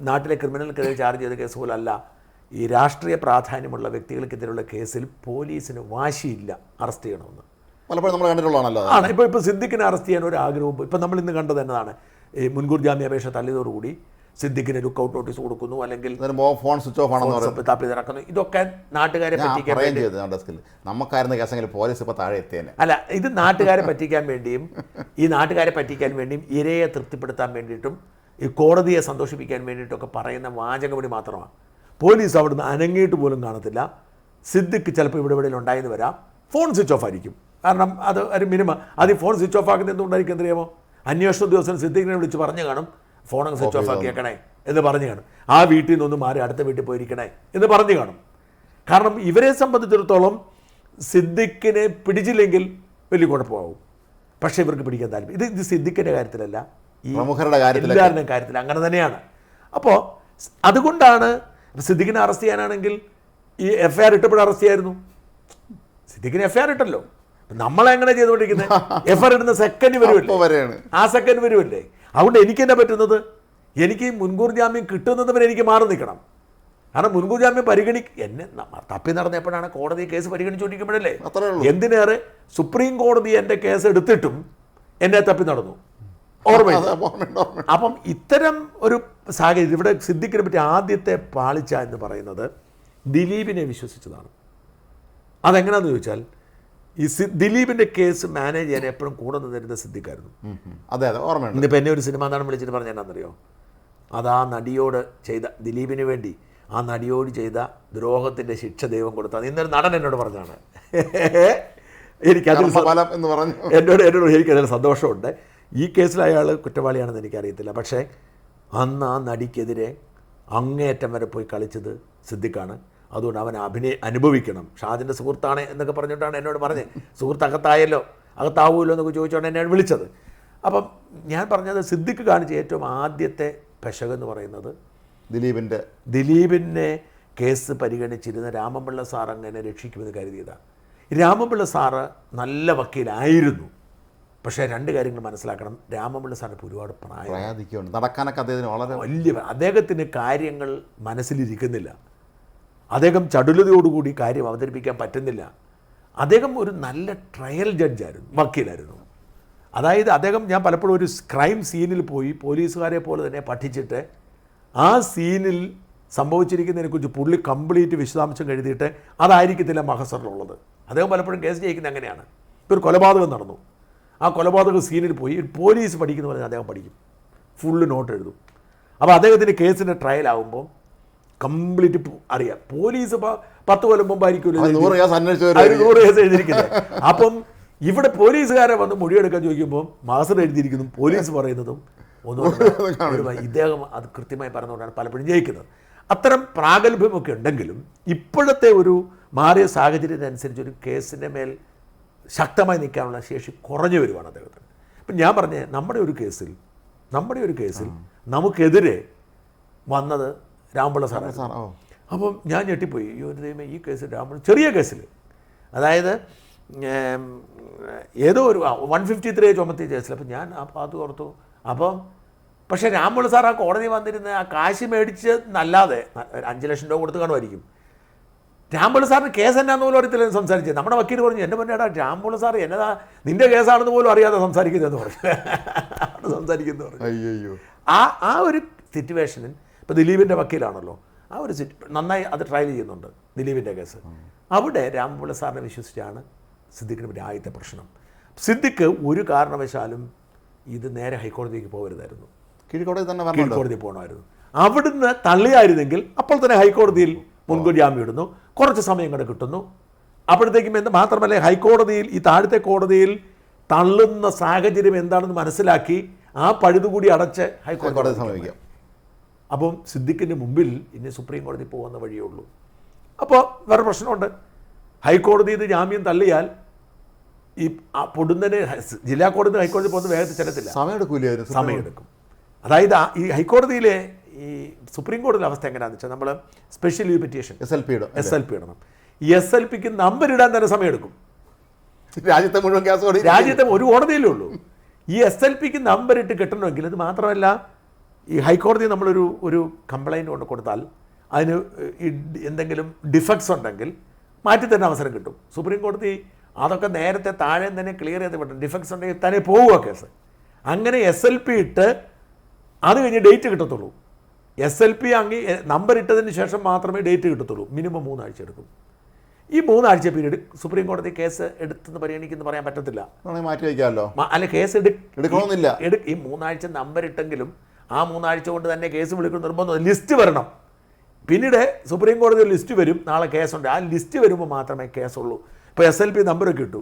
നാട്ടിലെ ക്രിമിനൽക്കെതിരെ ചാർജ് ചെയ്ത കേസുകളോ അല്ല, ഈ രാഷ്ട്രീയ പ്രാധാന്യമുള്ള വ്യക്തികൾക്കെതിരെയുള്ള കേസിൽ പോലീസിന് വാശിയില്ല അറസ്റ്റ് ചെയ്യണമെന്ന്. പലപ്പോഴും നമ്മൾ കണ്ടിട്ടുള്ളതാണല്ലോ. ആണ് ഇപ്പോൾ സിദ്ദിഖിനെ അറസ്റ്റ് ചെയ്യാൻ ഒരു ആഗ്രഹവും ഇപ്പം നമ്മൾ ഇന്ന് കണ്ടത് എന്നതാണ്. ഈ മുൻകൂർ ജാമ്യാപേക്ഷ തള്ളിയതോടുകൂടി സിദ്ദിഖിന് ലുക്കൗട്ട് നോട്ടീസ് കൊടുക്കുന്നു, അല്ലെങ്കിൽ ഫോൺ സ്വിച്ച് ഓഫ് ആണെന്ന് താപ്പി ഇറക്കുന്നു. ഇതൊക്കെ നാട്ടുകാരെ പറ്റിക്കാൻ വേണ്ടി, നമുക്കായിരുന്ന കേസെങ്കിൽ പോലീസ് ഇപ്പോൾ താഴെ എത്തിയേനെ. അല്ല, ഇത് നാട്ടുകാരെ പറ്റിക്കാൻ വേണ്ടിയും ഇരയെ തൃപ്തിപ്പെടുത്താൻ വേണ്ടിയിട്ടും ഈ കോടതിയെ സന്തോഷിപ്പിക്കാൻ വേണ്ടിയിട്ടൊക്കെ പറയുന്ന വാചകമണി മാത്രമാണ്. പോലീസ് അവിടുന്ന് അനങ്ങിയിട്ട് പോലും കാണത്തില്ല. സിദ്ദിഖ് ചിലപ്പോൾ ഇവിടെ ഉണ്ടായെന്ന് വരാം, ഫോൺ സ്വിച്ച് ഓഫ് ആയിരിക്കും. കാരണം അത് ഒരു മിനിമം. അത് ഫോൺ സ്വിച്ച് ഓഫ് ആക്കുന്നത് എന്തുകൊണ്ടായിരിക്കും എന്നറിയാമോ? അന്വേഷണ ഉദ്യോഗസ്ഥൻ സിദ്ദിഖിനെ വിളിച്ച് പറഞ്ഞു കാണും, ഫോണൊക്കെ സ്വിച്ച് ഓഫ് ആക്കിയേക്കണേ എന്ന് പറഞ്ഞു കാണും. ആ വീട്ടിൽ നിന്നൊന്ന് മാറി അടുത്ത വീട്ടിൽ പോയിരിക്കണേ എന്ന് പറഞ്ഞു കാണും. കാരണം ഇവരെ സംബന്ധിച്ചിടത്തോളം സിദ്ദിഖിനെ പിടിച്ചില്ലെങ്കിൽ വലിയ കുഴപ്പമാകും. പക്ഷേ ഇവർക്ക് പിടിക്കാൻ താല്പര്യം. ഇത് സിദ്ദിഖിൻ്റെ കാര്യത്തിലല്ല, ഈ എല്ലാവരുടെയും കാര്യത്തിൽ അങ്ങനെ തന്നെയാണ്. അപ്പോൾ അതുകൊണ്ടാണ് സിദ്ദിഖിനെ അറസ്റ്റ് ചെയ്യാനാണെങ്കിൽ ഈ FIR ഇട്ടപ്പോൾ അറസ്റ്റ് ചെയ്യായിരുന്നു. സിദ്ദിഖിന് FIR ഇട്ടല്ലോ. നമ്മളെങ്ങനെ ചെയ്തുകൊണ്ടിരിക്കുന്നത്? FIR ഇടുന്ന സെക്കൻഡ് വരുമല്ലേ, ആ സെക്കൻഡ് വരുമല്ലേ. അതുകൊണ്ട് എനിക്ക് എന്നാ പറ്റുന്നത്, എനിക്ക് മുൻകൂർ ജാമ്യം കിട്ടുന്നത് വരെ എനിക്ക് മാറി നിൽക്കണം. കാരണം മുൻകൂർ ജാമ്യം എന്നെ തപ്പി നടന്നപ്പോഴാണ് കോടതി കേസ് പരിഗണിച്ചുകൊണ്ടിരിക്കുമ്പോഴല്ലേ. എന്തിനേറെ സുപ്രീം കോടതി എൻ്റെ കേസ് എടുത്തിട്ടും എന്നെ തപ്പി നടന്നു, ഓർമ്മയില്ല. അപ്പം ഇത്തരം ഒരു സാഹചര്യം ഇവിടെ സിദ്ദിഖിനെ പറ്റി ആദ്യത്തെ പാളിച്ച എന്ന് പറയുന്നത് ദിലീപിനെ വിശ്വസിച്ചതാണ്. അതെങ്ങനെയാണെന്ന് ചോദിച്ചാൽ, ഈ ദിലീപിൻ്റെ കേസ് മാനേജ് ചെയ്യാൻ എപ്പോഴും കൂടെ നിന്നിരുന്ന സിദ്ദിഖായിരുന്നു. അതെ ഓർമ്മയുണ്ട്. ഇന്നിപ്പോൾ എന്നെ ഒരു സിനിമാ നടൻ വിളിച്ചിട്ട് പറഞ്ഞാൽ എന്നാണെന്നറിയോ, അത് ആ നടിയോട് ചെയ്ത, ദിലീപിന് വേണ്ടി ആ നടിയോട് ചെയ്ത ദ്രോഹത്തിൻ്റെ ശിക്ഷ ദൈവം കൊടുത്താൽ. ഇന്നൊരു നടൻ എന്നോട് പറഞ്ഞാണ്. എനിക്കതിൽ എനിക്കതിൽ സന്തോഷമുണ്ട്. ഈ കേസിൽ അയാൾ കുറ്റവാളിയാണെന്ന് എനിക്കറിയത്തില്ല. പക്ഷേ അന്ന് ആ നടിക്കെതിരെ അങ്ങേയറ്റം വരെ പോയി കളിച്ചത് സിദ്ദിഖാണ്. അതുകൊണ്ട് അവൻ അനുഭവിക്കണം. ഷാജിൻ്റെ സുഹൃത്താണ് എന്നൊക്കെ പറഞ്ഞിട്ടാണ് എന്നോട് പറഞ്ഞത്. സുഹൃത്ത് അകത്താവുമല്ലോ എന്നൊക്കെ ചോദിച്ചുകൊണ്ട് എന്നെ വിളിച്ചത്. അപ്പം ഞാൻ പറഞ്ഞത് സിദ്ദിഖ് കാണിച്ച ഏറ്റവും ആദ്യത്തെ പെശകെന്ന് പറയുന്നത് ദിലീപിനെ കേസ് പരിഗണിച്ചിരുന്ന രാമപിള്ള സാർ അങ്ങനെ രക്ഷിക്കുമെന്ന് കരുതിയതാണ്. രാമപിള്ള സാറ് നല്ല വക്കീലായിരുന്നു. പക്ഷേ രണ്ട് കാര്യങ്ങൾ മനസ്സിലാക്കണം. രാമപിള്ള സാറിന് ഇപ്പോൾ ഒരുപാട് പ്രായാധിക്യമുണ്ട്, നടക്കാനൊക്കെ അദ്ദേഹത്തിന് വളരെ അദ്ദേഹത്തിന് കാര്യങ്ങൾ മനസ്സിലിരിക്കുന്നില്ല. അദ്ദേഹം ചടുലതയോടുകൂടി കാര്യം അവതരിപ്പിക്കാൻ പറ്റുന്നില്ല. അദ്ദേഹം ഒരു നല്ല ട്രയൽ ജഡ്ജായിരുന്നു, വക്കീലായിരുന്നു. അതായത് അദ്ദേഹം, ഞാൻ പലപ്പോഴും ഒരു ക്രൈം സീനിൽ പോയി പോലീസുകാരെ പോലെ തന്നെ പഠിച്ചിട്ട് ആ സീനിൽ സംഭവിച്ചിരിക്കുന്നതിനെക്കുറിച്ച് പുള്ളി കംപ്ലീറ്റ് വിശദാംശം എഴുതിയിട്ട് അതായിരിക്കത്തില്ല മഹസറിലുള്ളത്. അദ്ദേഹം പലപ്പോഴും കേസ് ജയിക്കുന്നത് അങ്ങനെയാണ്. ഇപ്പോൾ ഒരു കൊലപാതകം നടന്നു, ആ കൊലപാതക സീനിൽ പോയി ഒരു പോലീസ് പഠിക്കുന്ന പോലെ അദ്ദേഹം പഠിക്കും, ഫുള്ള് നോട്ട് എഴുതും. അപ്പോൾ അദ്ദേഹത്തിൻ്റെ കേസിൻ്റെ ട്രയൽ ആകുമ്പോൾ കംപ്ലീറ്റ് അറിയാം. പോലീസ് 10 കൊല്ലം മുമ്പായിരിക്കുമല്ലോ 100 കേസ് എഴുതിയിരിക്കുന്നത്. അപ്പം ഇവിടെ പോലീസുകാരെ വന്ന് മൊഴിയെടുക്കാൻ ചോദിക്കുമ്പോൾ മാസ്റ്റർ എഴുതിയിരിക്കുന്നതും പോലീസ് പറയുന്നതും ഒന്നും ഇദ്ദേഹം അത് കൃത്യമായി പറഞ്ഞുകൊണ്ടാണ് പലപ്പോഴും ജയിക്കുന്നത്. അത്തരം പ്രാഗൽഭ്യമൊക്കെ ഉണ്ടെങ്കിലും ഇപ്പോഴത്തെ ഒരു മാറിയ സാഹചര്യത്തിനനുസരിച്ച് ഒരു കേസിൻ്റെ മേൽ ശക്തമായി നിൽക്കാനുള്ള ശേഷി കുറഞ്ഞു വരുവാണ് അദ്ദേഹത്തിന്. ഇപ്പം ഞാൻ പറഞ്ഞ നമ്മുടെ ഒരു കേസിൽ നമുക്കെതിരെ വന്നത് രാമപിള്ള സാറാണ്. അപ്പം ഞാൻ ഞെട്ടിപ്പോയി. ദൈവമേ, ഈ കേസിൽ രാമപിള്ള, ചെറിയ കേസിൽ, അതായത് ഏതോ ഒരു 153 ചുമത്തിയ കേസിൽ. അപ്പം ഞാൻ അത് ഓർത്തു. അപ്പം പക്ഷേ രാമപിള്ള സാർ ആ കോടതി വന്നിരുന്ന ആ കാശ് മേടിച്ച് നല്ലാതെ 5 ലക്ഷം രൂപ കൊടുത്ത് കാണുമായിരിക്കും. രാമപിള്ള സാറിന് കേസ് എന്നാന്ന് പോലും അറിയത്തില്ല സംസാരിച്ചത്. നമ്മുടെ വക്കീൽ പറഞ്ഞു, എൻ്റെ മുന്നേടാ രാമപിള്ള സാർ എന്നതാ നിൻ്റെ കേസാണെന്ന് പോലും അറിയാതെ സംസാരിക്കുന്നതെന്ന് പറഞ്ഞു സംസാരിക്കുന്നു പറഞ്ഞു. അയ്യോ, ആ ഒരു സിറ്റുവേഷനിൽ ഇപ്പോൾ ദിലീപിൻ്റെ വക്കീലാണല്ലോ, ആ ഒരു നന്നായി അത് ട്രയൽ ചെയ്യുന്നുണ്ട് ദിലീപിൻ്റെ കേസ്. അവിടെ രാമപിള്ള സാറിനെ വിശ്വസിച്ചാണ് സിദ്ദിഖിന് പറ്റിയ ആദ്യത്തെ പ്രശ്നം. സിദ്ദിഖ് ഒരു കാരണവശാലും ഇത് നേരെ ഹൈക്കോടതിക്ക് പോകരുതായിരുന്നു, കീഴ്ക്കോടതി പോകണമായിരുന്നു. അവിടുന്ന് തള്ളിയായിരുന്നെങ്കിൽ അപ്പോൾ തന്നെ ഹൈക്കോടതിയിൽ മുൻകൂർ ജാമ്യം ഇടുന്നു, കുറച്ച് സമയം കൂടെ കിട്ടുന്നു. അപ്പോഴത്തേക്കും മാത്രമല്ല, ഹൈക്കോടതിയിൽ ഈ താഴത്തെ കോടതിയിൽ തള്ളുന്ന സാഹചര്യം എന്താണെന്ന് മനസ്സിലാക്കി ആ പഴുതുകൂടി അടച്ച് ഹൈക്കോടതി സമീപിക്കാം. അപ്പം സിദ്ദിഖിൻ്റെ മുമ്പിൽ ഇനി സുപ്രീം കോടതി പോകുന്ന വഴിയേ ഉള്ളൂ. അപ്പോൾ വേറെ പ്രശ്നമുണ്ട്. ഹൈക്കോടതിയിൽ നിന്ന് ജാമ്യം തള്ളിയാൽ ഈ പൊടുന്നതിന് ജില്ലാ കോടതി ഹൈക്കോടതി പോകുന്ന വേഗത്തിൽ ചെല്ലത്തില്ല, സമയമെടുക്കും. അതായത് ഈ ഹൈക്കോടതിയിലെ ഈ സുപ്രീം കോടതിയിലെ അവസ്ഥ എങ്ങനെയാണെന്ന് വെച്ചാൽ, നമ്മൾ സ്പെഷ്യൽ ലീവ് പെറ്റീഷൻ SLP ഇടണം. ഈ SLPക്ക് നമ്പർ ഇടാൻ തന്നെ സമയമെടുക്കും. രാജ്യത്തെ മുഴുവൻ കേസ് രാജ്യത്തെ ഒരു കോടതിയിലേ ഉള്ളൂ. ഈ SLPക്ക് നമ്പർ ഇട്ട് കിട്ടണമെങ്കിൽ, ഇത് മാത്രമല്ല ഈ ഹൈക്കോടതി നമ്മളൊരു കംപ്ലൈൻറ്റ് കൊണ്ട് കൊടുത്താൽ അതിന് എന്തെങ്കിലും ഡിഫക്ട്സ് ഉണ്ടെങ്കിൽ മാറ്റിത്തന്നെ അവസരം കിട്ടും. സുപ്രീം കോടതി അതൊക്കെ നേരത്തെ താഴെ തന്നെ ക്ലിയർ ചെയ്ത് വിട്ടു. ഡിഫക്ട്സ് ഉണ്ടെങ്കിൽ തന്നെ പോവുക കേസ്. അങ്ങനെ SLP ഇട്ട് അത് കഴിഞ്ഞ് ഡേറ്റ് കിട്ടത്തുള്ളൂ. SLP നമ്പർ ഇട്ടതിന് ശേഷം മാത്രമേ ഡേറ്റ് കിട്ടത്തുള്ളൂ. മിനിമം 3 ആഴ്ച എടുക്കും. ഈ 3 ആഴ്ച പീരീഡ് സുപ്രീം കോടതി കേസ് എടുത്തെന്ന് പരിഗണിക്കുന്നു പറയാൻ പറ്റത്തില്ല. മാറ്റി വയ്ക്കാമല്ലോ. അല്ല, കേസ് എടുക്കണമെന്നില്ല. ഈ 3 ആഴ്ച നമ്പർ ഇട്ടെങ്കിലും ആ 3 ആഴ്ച കൊണ്ട് തന്നെ കേസ് വിളിക്കുന്ന നിർബന്ധം. ലിസ്റ്റ് വരണം. പിന്നീട് സുപ്രീം കോടതി ലിസ്റ്റ് വരും, നാളെ കേസുണ്ട്. ആ ലിസ്റ്റ് വരുമ്പോൾ മാത്രമേ കേസുള്ളൂ. ഇപ്പോൾ SLP നമ്പറൊക്കെ ഇട്ടു,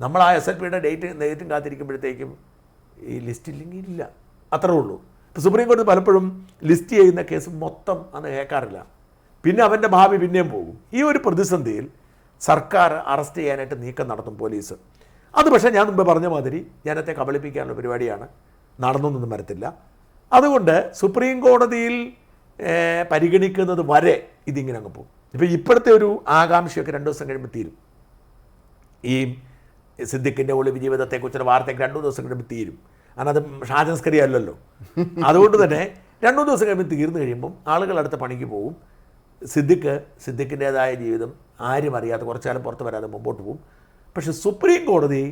നമ്മൾ ആ SLPയുടെ ഡേറ്റും കാത്തിരിക്കുമ്പോഴത്തേക്കും ഈ ലിസ്റ്റ് ഇല്ലെങ്കിൽ ഇല്ല, അത്രേ ഉള്ളൂ. ഇപ്പോൾ സുപ്രീം കോടതി പലപ്പോഴും ലിസ്റ്റ് ചെയ്യുന്ന കേസ് മൊത്തം അന്ന് കേൾക്കാറില്ല. പിന്നെ അവൻ്റെ ഭാവി പിന്നെയും പോകും. ഈ ഒരു പ്രതിസന്ധിയിൽ സർക്കാർ അറസ്റ്റ് ചെയ്യാനായിട്ട് നീക്കം നടത്തും പോലീസ്. അത് പക്ഷേ ഞാൻ മുമ്പ് പറഞ്ഞ മാതിരി ജനത്തെ കബളിപ്പിക്കാനുള്ള പരിപാടിയാണ്, നടന്നൊന്നും വരത്തില്ല. അതുകൊണ്ട് സുപ്രീം കോടതിയിൽ പരിഗണിക്കുന്നത് വരെ ഇതിങ്ങനെ അങ്ങ് പോകും. ഇപ്പോൾ ഇപ്പോഴത്തെ ഒരു ആകാംക്ഷയൊക്കെ 2 ദിവസം കഴിയുമ്പോൾ തീരും. ഈ സിദ്ദിഖിൻ്റെ ഒളിവ് ജീവിതത്തെക്കുറിച്ചുള്ള വാർത്തയൊക്കെ 2 ദിവസം കഴിയുമ്പോൾ തീരും. കാരണം അത് ഷാജൻസ്കരി അല്ലല്ലോ. അതുകൊണ്ട് തന്നെ 2 ദിവസം കഴിയുമ്പോൾ തീർന്നു കഴിയുമ്പം ആളുകൾ അടുത്ത പണിക്ക് പോകും. സിദ്ദിഖിൻ്റേതായ ജീവിതം ആരും അറിയാതെ കുറച്ചു കാലം പുറത്ത് വരാതെ മുമ്പോട്ട് പോകും. പക്ഷെ സുപ്രീം കോടതി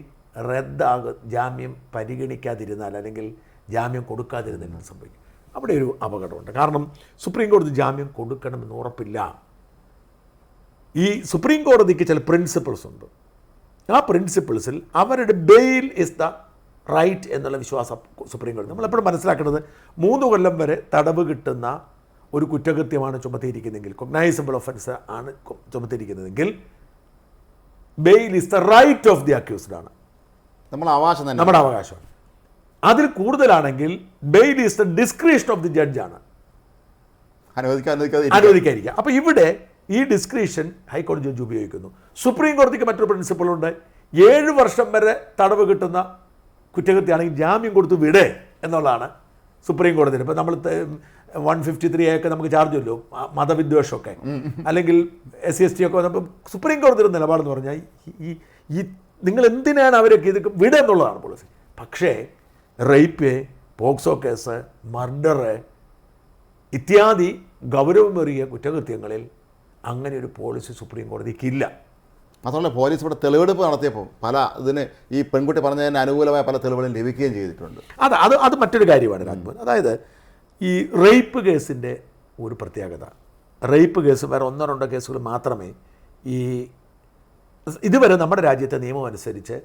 ജാമ്യം പരിഗണിക്കാതിരുന്നാൽ, അല്ലെങ്കിൽ ജാമ്യം കൊടുക്കാതിരുന്നാൽ സംഭവിക്കും. അവിടെ ഒരു അപകടമുണ്ട്. കാരണം സുപ്രീം കോടതി ജാമ്യം കൊടുക്കണമെന്ന് ഉറപ്പില്ല. ഈ സുപ്രീം കോടതിക്ക് ചില പ്രിൻസിപ്പിൾസ് ഉണ്ട്. ആ പ്രിൻസിപ്പിൾസിൽ അവരുടെ ബെയിൽ ഇസ് ദ റൈറ്റ് എന്നുള്ള വിശ്വാസം സുപ്രീം കോടതി. നമ്മളെപ്പോഴും മനസ്സിലാക്കുന്നത് 3 കൊല്ലം വരെ തടവ് കിട്ടുന്ന ഒരു കുറ്റകൃത്യമാണ് ചുമത്തിയിരിക്കുന്നതെങ്കിൽ, കൊഗ്നൈസബിൾ ഒഫൻസ് ആണ് ചുമത്തിയിരിക്കുന്നതെങ്കിൽ, bail is the right of the accused ആണ്, നമ്മുടെ അവകാശമാണ്. അതിൽ കൂടുതലാണെങ്കിൽ bail is the discretion of the judge ആണ്, അനുവദിക്കാതിരിക്കുക. അപ്പോൾ ഇവിടെ ഈ ഡിസ്ക്രിഷൻ ഹൈക്കോടതി ജഡ്ജ് ഉപയോഗിക്കുന്നു. സുപ്രീം കോടതിക്ക് മറ്റൊരു പ്രിൻസിപ്പിളുണ്ട്. 7 വർഷം വരെ തടവ് കിട്ടുന്ന കുറ്റകൃത്യമാണെങ്കിൽ ജാമ്യം കൊടുത്ത് വിടേ എന്നുള്ളതാണ് സുപ്രീം കോടതിയിൽ. ഇപ്പോൾ നമ്മൾ 153 ഒക്കെ നമുക്ക് ചാർജ് ഇല്ലോ മതവിദ്വേഷമൊക്കെ, അല്ലെങ്കിൽ SC/ST ഒക്കെ വന്നപ്പോൾ സുപ്രീം കോടതിയുടെ നിലപാടെന്ന് പറഞ്ഞാൽ ഈ നിങ്ങൾ എന്തിനാണ് അവരൊക്കെ ഇത് വിടുക എന്നുള്ളതാണ് പോളിസി. പക്ഷേ റേപ്പ്, പോക്സോ കേസ്, മർഡർ ഇത്യാദി ഗൗരവമേറിയ കുറ്റകൃത്യങ്ങളിൽ അങ്ങനെ ഒരു പോളിസി സുപ്രീം കോടതിക്കില്ല. മാത്രമല്ല പോലീസ് ഇവിടെ തെളിവെടുപ്പ് നടത്തിയപ്പോൾ പല ഇതിന് ഈ പെൺകുട്ടി പറഞ്ഞതിന് അനുകൂലമായ പല തെളിവുകളും ലഭിക്കുകയും ചെയ്തിട്ടുണ്ട്. അത് മറ്റൊരു കാര്യമാണ് രാജ്മോഹൻ. അതായത് ഈ റേപ്പ് കേസിൻ്റെ ഒരു പ്രത്യേകത, റേപ്പ് കേസ് വേറെ 1-2 കേസുകൾ മാത്രമേ ഇതുവരെ നമ്മുടെ രാജ്യത്തെ നിയമം അനുസരിച്ച്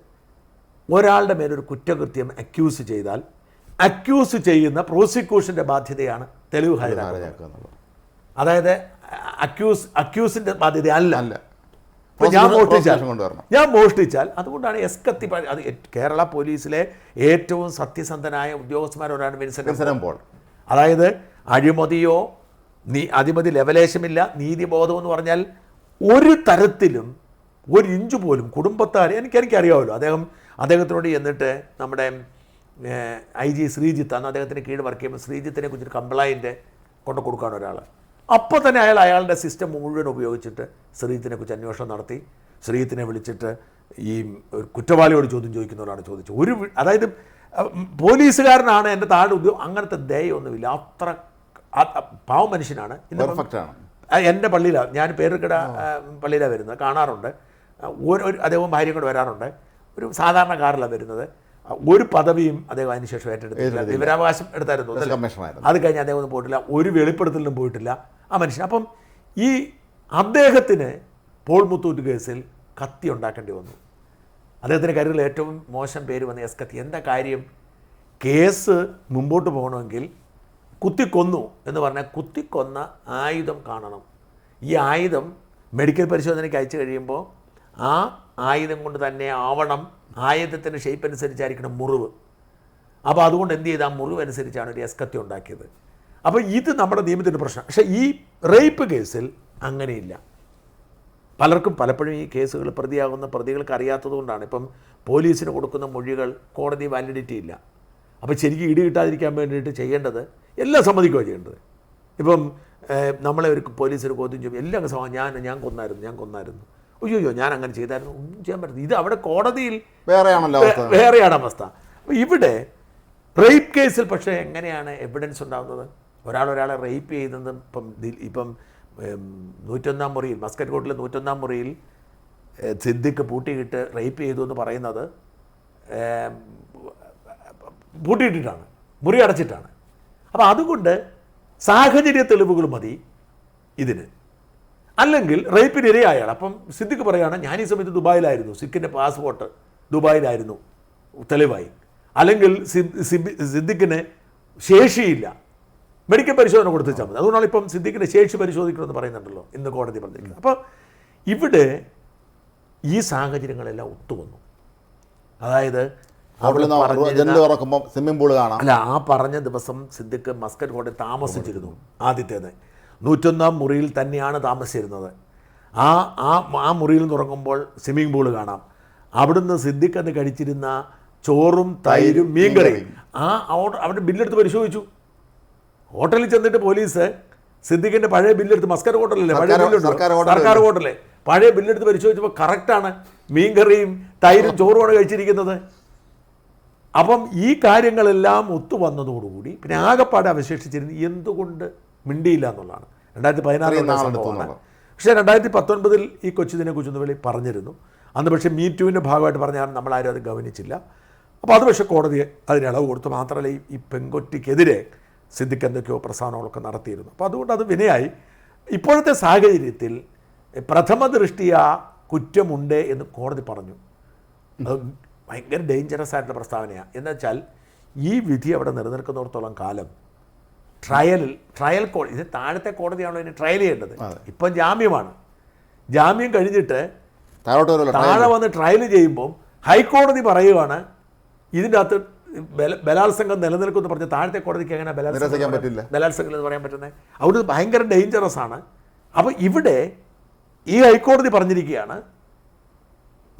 ഒരാളുടെ മേലൊരു കുറ്റകൃത്യം അക്യൂസ് ചെയ്താൽ അക്യൂസ് ചെയ്യുന്ന പ്രോസിക്യൂഷൻ്റെ ബാധ്യതയാണ് തെളിവ് ഹാജരാക്കുന്നത്. അതായത് അക്യൂസിൻ്റെ ബാധ്യത അല്ല. ഞാൻ മോഷ്ടിച്ചാൽ അതുകൊണ്ടാണ് എസ്കത്തി. അത് കേരള പോലീസിലെ ഏറ്റവും സത്യസന്ധനായ ഉദ്യോഗസ്ഥന്മാരോടാണ് വിൻസെൻ്റ് പോൾ. അതായത് അഴിമതിയോ അഴിമതി ലെവലേശമില്ല, നീതിബോധം എന്ന് പറഞ്ഞാൽ ഒരു തരത്തിലും 1 ഇഞ്ച് പോലും കുടുംബത്താർ എനിക്കറിയാമല്ലോ. അദ്ദേഹത്തിനോട് എന്നിട്ട് നമ്മുടെ IG ശ്രീജിത്ത്, അന്ന് അദ്ദേഹത്തിന് കീഴ് വർക്ക് ചെയ്യുമ്പോൾ ശ്രീജിത്തിനെ കുറിച്ചൊരു കംപ്ലൈൻറ്റ് കൊണ്ട് കൊടുക്കുകയാണ് ഒരാൾ. അപ്പോൾ തന്നെ അയാളുടെ സിസ്റ്റം മുഴുവൻ ഉപയോഗിച്ചിട്ട് ശ്രീജിത്തിനെ കുറിച്ച് അന്വേഷണം നടത്തി. ശ്രീജിത്തിനെ വിളിച്ചിട്ട് ഈ കുറ്റവാളിയോട് ചോദ്യം ചോദിക്കുന്നവരാണ് ചോദിച്ചത്. അതായത് പോലീസുകാരനാണ് എൻ്റെ താഴെ അങ്ങനത്തെ ദയൊന്നുമില്ല. അത്ര പാവം മനുഷ്യനാണ്. എൻ്റെ പള്ളിയിലാണ്, ഞാൻ പേരുക്കട പള്ളിയിലാണ് വരുന്നത്, കാണാറുണ്ട്. അദ്ദേഹവും ഭാര്യയും കൂടെ വരാറുണ്ട്. ഒരു സാധാരണ കാറിലാണ് വരുന്നത്. ഒരു പദവിയും അദ്ദേഹം അതിനുശേഷം ഏറ്റെടുത്തില്ല. വിവരാവകാശം എടുത്തായിരുന്നു, അത് കഴിഞ്ഞ് അദ്ദേഹം ഒന്നും പോയിട്ടില്ല, ഒരു വെളിപ്പെടുത്തലിനും പോയിട്ടില്ല ആ മനുഷ്യൻ. അപ്പം ഈ അദ്ദേഹത്തിന് പോൾ മുത്തൂറ്റ് കേസിൽ കത്തി ഉണ്ടാക്കേണ്ടി വന്നു. അദ്ദേഹത്തിൻ്റെ കരിയറിൽ ഏറ്റവും മോശം പേര് വന്ന എസ്കത്തി. എന്താ കാര്യം? കേസ് മുമ്പോട്ട് പോകണമെങ്കിൽ കുത്തിക്കൊന്നു എന്ന് പറഞ്ഞാൽ കുത്തിക്കൊന്ന ആയുധം കാണണം. ഈ ആയുധം മെഡിക്കൽ പരിശോധനയ്ക്ക് അയച്ചു കഴിയുമ്പോൾ ആ ആയുധം കൊണ്ട് തന്നെ ആവണം, ആയുധത്തിൻ്റെ ഷേപ്പ് അനുസരിച്ചായിരിക്കണം മുറിവ്. അപ്പോൾ അതുകൊണ്ട് എന്ത് ചെയ്ത് ആ മുറിവ് അനുസരിച്ചാണ് ഒരു എസ്കത്തി ഉണ്ടാക്കിയത്. അപ്പോൾ ഇത് നമ്മുടെ നിയമത്തിൻ്റെ പ്രശ്നം. പക്ഷേ ഈ റേപ്പ് കേസിൽ അങ്ങനെയില്ല. പലപ്പോഴും ഈ കേസുകൾ പ്രതിയാകുന്ന പ്രതികൾക്ക് അറിയാത്തത് കൊണ്ടാണ്. ഇപ്പം പോലീസിന് കൊടുക്കുന്ന മൊഴികൾ കോടതി വാലിഡിറ്റി ഇല്ല. അപ്പോൾ ശരിക്കും ഇടി കിട്ടാതിരിക്കാൻ വേണ്ടിയിട്ട് ചെയ്യേണ്ടത് എല്ലാം സമ്മതിക്കുകയാണ് ചെയ്യേണ്ടത്. ഇപ്പം നമ്മളെ ഒരു പോലീസിന് ചോദ്യം ചെയ്യും, എല്ലാം ഞാൻ കൊന്നായിരുന്നു, അയ്യോ ഞാൻ അങ്ങനെ ചെയ്തായിരുന്നു, ഒന്നും ചെയ്യാൻ പറ്റില്ല. ഇത് അവിടെ കോടതിയിൽ വേറെയാണ് അവസ്ഥ. അപ്പോൾ ഇവിടെ റേപ്പ് കേസിൽ പക്ഷേ എങ്ങനെയാണ് എവിഡൻസ് ഉണ്ടാകുന്നത്? ഒരാളെ റേപ്പ് ചെയ്യുന്നത് ഇപ്പം 101-ാം മുറിയിൽ, മസ്കറ്റ് കോർട്ടിലെ 101-ാം മുറിയിൽ സിദ്ദിഖ് പൂട്ടിയിട്ട് റേപ്പ് ചെയ്തു എന്ന് പറയുന്നത് പൂട്ടിയിട്ടിട്ടാണ്, മുറി അടച്ചിട്ടാണ്. അപ്പോൾ അതുകൊണ്ട് സാഹചര്യ തെളിവുകൾ മതി ഇതിന്. അല്ലെങ്കിൽ റേപ്പിന് ഇരയായാൽ, അപ്പം സിദ്ദിഖ് പറയുകയാണ് ഞാൻ ഈ സമയത്ത് ദുബായിലായിരുന്നു, സിക്കിൻ്റെ പാസ്പോർട്ട് ദുബായിലായിരുന്നു, തെളിവായി. അല്ലെങ്കിൽ സിദ്ദിഖിന് ശേഷിയില്ല, മെഡിക്കൽ പരിശോധന കൊടുത്തിച്ചാൽ മതി. അതുകൊണ്ടാണ് ഇപ്പം സിദ്ദിഖിൻ്റെ ശേഷി പരിശോധിക്കണമെന്ന് പറയുന്നുണ്ടല്ലോ ഇന്ന് കോടതി പറഞ്ഞിരിക്കുന്നത്. അപ്പോൾ ഇവിടെ ഈ സാഹചര്യങ്ങളെല്ലാം ഒത്തുവന്നു. അതായത് സ്വിമ്മിംഗ് പൂൾ കാണാം. അല്ല, ആ പറഞ്ഞ ദിവസം സിദ്ദിഖ് മസ്കറ്റ് കോടതി താമസിച്ചിരുന്നു. ആദ്യത്തേത് 101-ാം മുറിയിൽ തന്നെയാണ് താമസിച്ചിരുന്നത്. ആ മുറിയിൽ നിന്ന് ഉറങ്ങുമ്പോൾ സ്വിമ്മിംഗ് പൂൾ കാണാം. അവിടുന്ന് സിദ്ദിഖ് എന്ന് കഴിച്ചിരുന്ന ചോറും തൈരും മീൻകറിയും അവിടെ ബില്ലെടുത്ത് പരിശോധിച്ചു. ഹോട്ടലിൽ ചെന്നിട്ട് പോലീസ് സിദ്ദിഖിൻ്റെ പഴയ ബില്ലെടുത്ത്, മസ്കറ്റ് ഹോട്ടലല്ലേ, പഴയ ബില്ലുണ്ട്, സർക്കാർ ഹോട്ടലേ, പഴയ ബില്ലെടുത്ത് പരിശോധിച്ചപ്പോൾ കറക്റ്റാണ്, മീൻകറിയും തൈരും ചോറുമാണ് കഴിച്ചിരിക്കുന്നത്. അപ്പം ഈ കാര്യങ്ങളെല്ലാം ഒത്തുവന്നതോടുകൂടി പിന്നെ ആകെപ്പാടെ അവശേഷിച്ചിരുന്നത് എന്തുകൊണ്ട് മിണ്ടിയില്ല എന്നുള്ളതാണ്. 2016 സംഭവമാണ്. പക്ഷേ 2019 ഈ കൊച്ചിതിനെ കുറിച്ചൊന്ന് പറഞ്ഞിരുന്നു. അന്ന് പക്ഷേ മീറ്റുവിൻ്റെ ഭാഗമായിട്ട് പറഞ്ഞാൽ നമ്മളാരും അത് ഗവനിച്ചില്ല. അപ്പോൾ അത് പക്ഷേ കോടതി അതിന് ഇളവ് കൊടുത്തു. മാത്രമല്ല ഈ പെൺകുട്ടിക്കെതിരെ സിദ്ദിഖ് എന്തൊക്കെയോ പ്രസ്ഥാനങ്ങളൊക്കെ നടത്തിയിരുന്നു. അപ്പോൾ അതുകൊണ്ട് അത് വിനയായി. ഇപ്പോഴത്തെ സാഹചര്യത്തിൽ പ്രഥമ ദൃഷ്ടിയ കുറ്റമുണ്ട് എന്ന് കോടതി പറഞ്ഞു. അത് ഭയങ്കര ഡേഞ്ചറസ് ആയിട്ടുള്ള പ്രസ്താവനയാണ്. എന്നുവെച്ചാൽ ഈ വിധി അവിടെ നിലനിൽക്കുന്നിടത്തോളം കാലം ട്രയൽ കോടതി, ഇത് താഴത്തെ കോടതിയാണല്ലോ ഇതിന് ട്രയൽ ചെയ്യേണ്ടത്. ഇപ്പം ജാമ്യമാണ്. ജാമ്യം കഴിഞ്ഞിട്ട് താഴെ വന്ന് ട്രയൽ ചെയ്യുമ്പം ഹൈക്കോടതി പറയുകയാണ് ഇതിൻ്റെ അകത്ത് ബലാത്സംഗം നിലനിൽക്കുമെന്ന് പറഞ്ഞ് താഴത്തെ കോടതിക്ക് എങ്ങനെ ബലാത്സംഗം എന്ന് പറയാൻ പറ്റുന്നത്? അവിടെ ഭയങ്കര ഡേഞ്ചറസ് ആണ്. അപ്പോൾ ഇവിടെ ഈ ഹൈക്കോടതി പറഞ്ഞിരിക്കുകയാണ്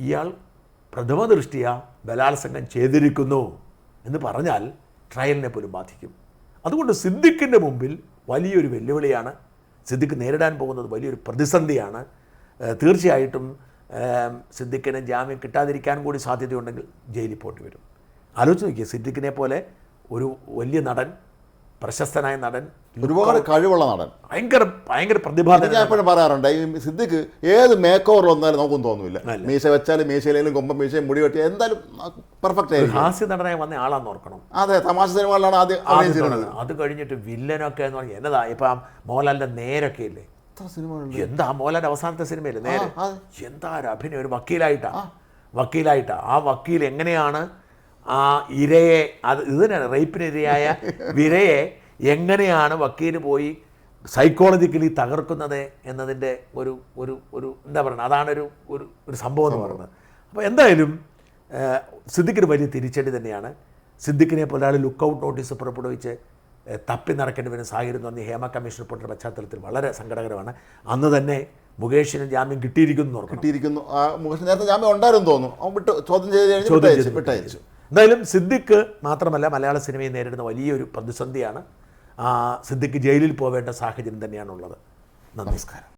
ഇയാൾ പ്രഥമ ദൃഷ്ടിയ ബലാത്സംഗം ചെയ്തിരിക്കുന്നു എന്ന് പറഞ്ഞാൽ ട്രയലിനെ പോലും ബാധിക്കും. അതുകൊണ്ട് സിദ്ദിഖിൻ്റെ മുമ്പിൽ വലിയൊരു വെല്ലുവിളിയാണ്. സിദ്ദിഖ് നേരിടാൻ പോകുന്നത് വലിയൊരു പ്രതിസന്ധിയാണ്. തീർച്ചയായിട്ടും സിദ്ദിഖിന് ജാമ്യം കിട്ടാതിരിക്കാൻ കൂടി സാധ്യതയുണ്ടെങ്കിൽ ജയിലിൽ പോയിട്ട് വരും. ആലോചിച്ച് നോക്കിയേ, സിദ്ദിഖിനെ പോലെ ഒരു വലിയ നടൻ, പ്രശസ്തനായ നടൻ, ഒരുപാട് കഴിവുള്ള നടൻ, ഭയങ്കര പ്രതിഭാധന. ഞാൻ എപ്പോഴും പറയാറുണ്ട്, ഈ സിദ്ദിഖ് ഏത് മേക്ക് ഓവർ വന്നാലും നമുക്കൊന്നും തോന്നുന്നില്ല. മീശ വെച്ചാലും മീശയിലെങ്കിലും കൊമ്പം മീശയും മുടി വെട്ടി എന്തായാലും പെർഫെക്റ്റ് ആയിരിക്കും. ഹാസ്യ നടനായി വന്ന ആളാന്ന് ഓർക്കണം. അതെ, തമാശ സിനിമകളിലാണ് ആദ്യം. അത് കഴിഞ്ഞിട്ട് വില്ലനൊക്കെ എന്ന് പറഞ്ഞാൽ എന്നതാ, ഇപ്പം മോഹൻലാലിൻ്റെ നേരൊക്കെ ഇല്ലേ, എന്താ മോഹൻലാലിൻ്റെ അവസാനത്തെ സിനിമയില്ലേ നേരെ, എന്താ ഒരു അഭിനയം, ഒരു വക്കീലായിട്ടാ. ആ വക്കീൽ എങ്ങനെയാണ് ആ ഇരയെ, ഇത് തന്നെയാണ് റേപ്പിനിരയായ വിരയെ എങ്ങനെയാണ് വക്കീൽ പോയി സൈക്കോളജിക്കലി തകർക്കുന്നത് എന്നതിൻ്റെ ഒരു എന്താ പറയുക, അതാണൊരു ഒരു സംഭവം എന്ന് പറയുന്നത്. അപ്പോൾ എന്തായാലും സിദ്ദിഖിന് വലിയ തിരിച്ചടി തന്നെയാണ്. സിദ്ദിഖിനെ പോലെ ഒരാൾ ലുക്കൗട്ട് നോട്ടീസ് പുറപ്പെടുവിച്ച് തപ്പി നടക്കേണ്ടി വരുന്ന സാഹചര്യം എന്ന് പറഞ്ഞാൽ ഹേമ കമ്മീഷൻ റിപ്പോർട്ടിൻ്റെ പശ്ചാത്തലത്തിൽ വളരെ സങ്കടകരമാണ്. അന്ന് തന്നെ മുകേഷിന് ജാമ്യം കിട്ടിയിരിക്കുന്നു. മുകേഷ് നേരത്തെ ജാമ്യം ഉണ്ടായിരുന്നു തോന്നുന്നു, അവൻ ചോദ്യം ചെയ്ത് വിട്ടയച്ചു. എന്തായാലും സിദ്ദിഖ് മാത്രമല്ല, മലയാള സിനിമയെ നേരിടുന്ന വലിയൊരു പ്രതിസന്ധിയാണ്. സിദ്ദിഖ് ജയിലിൽ പോവേണ്ട സാഹചര്യം തന്നെയാണുള്ളത്. നമസ്കാരം.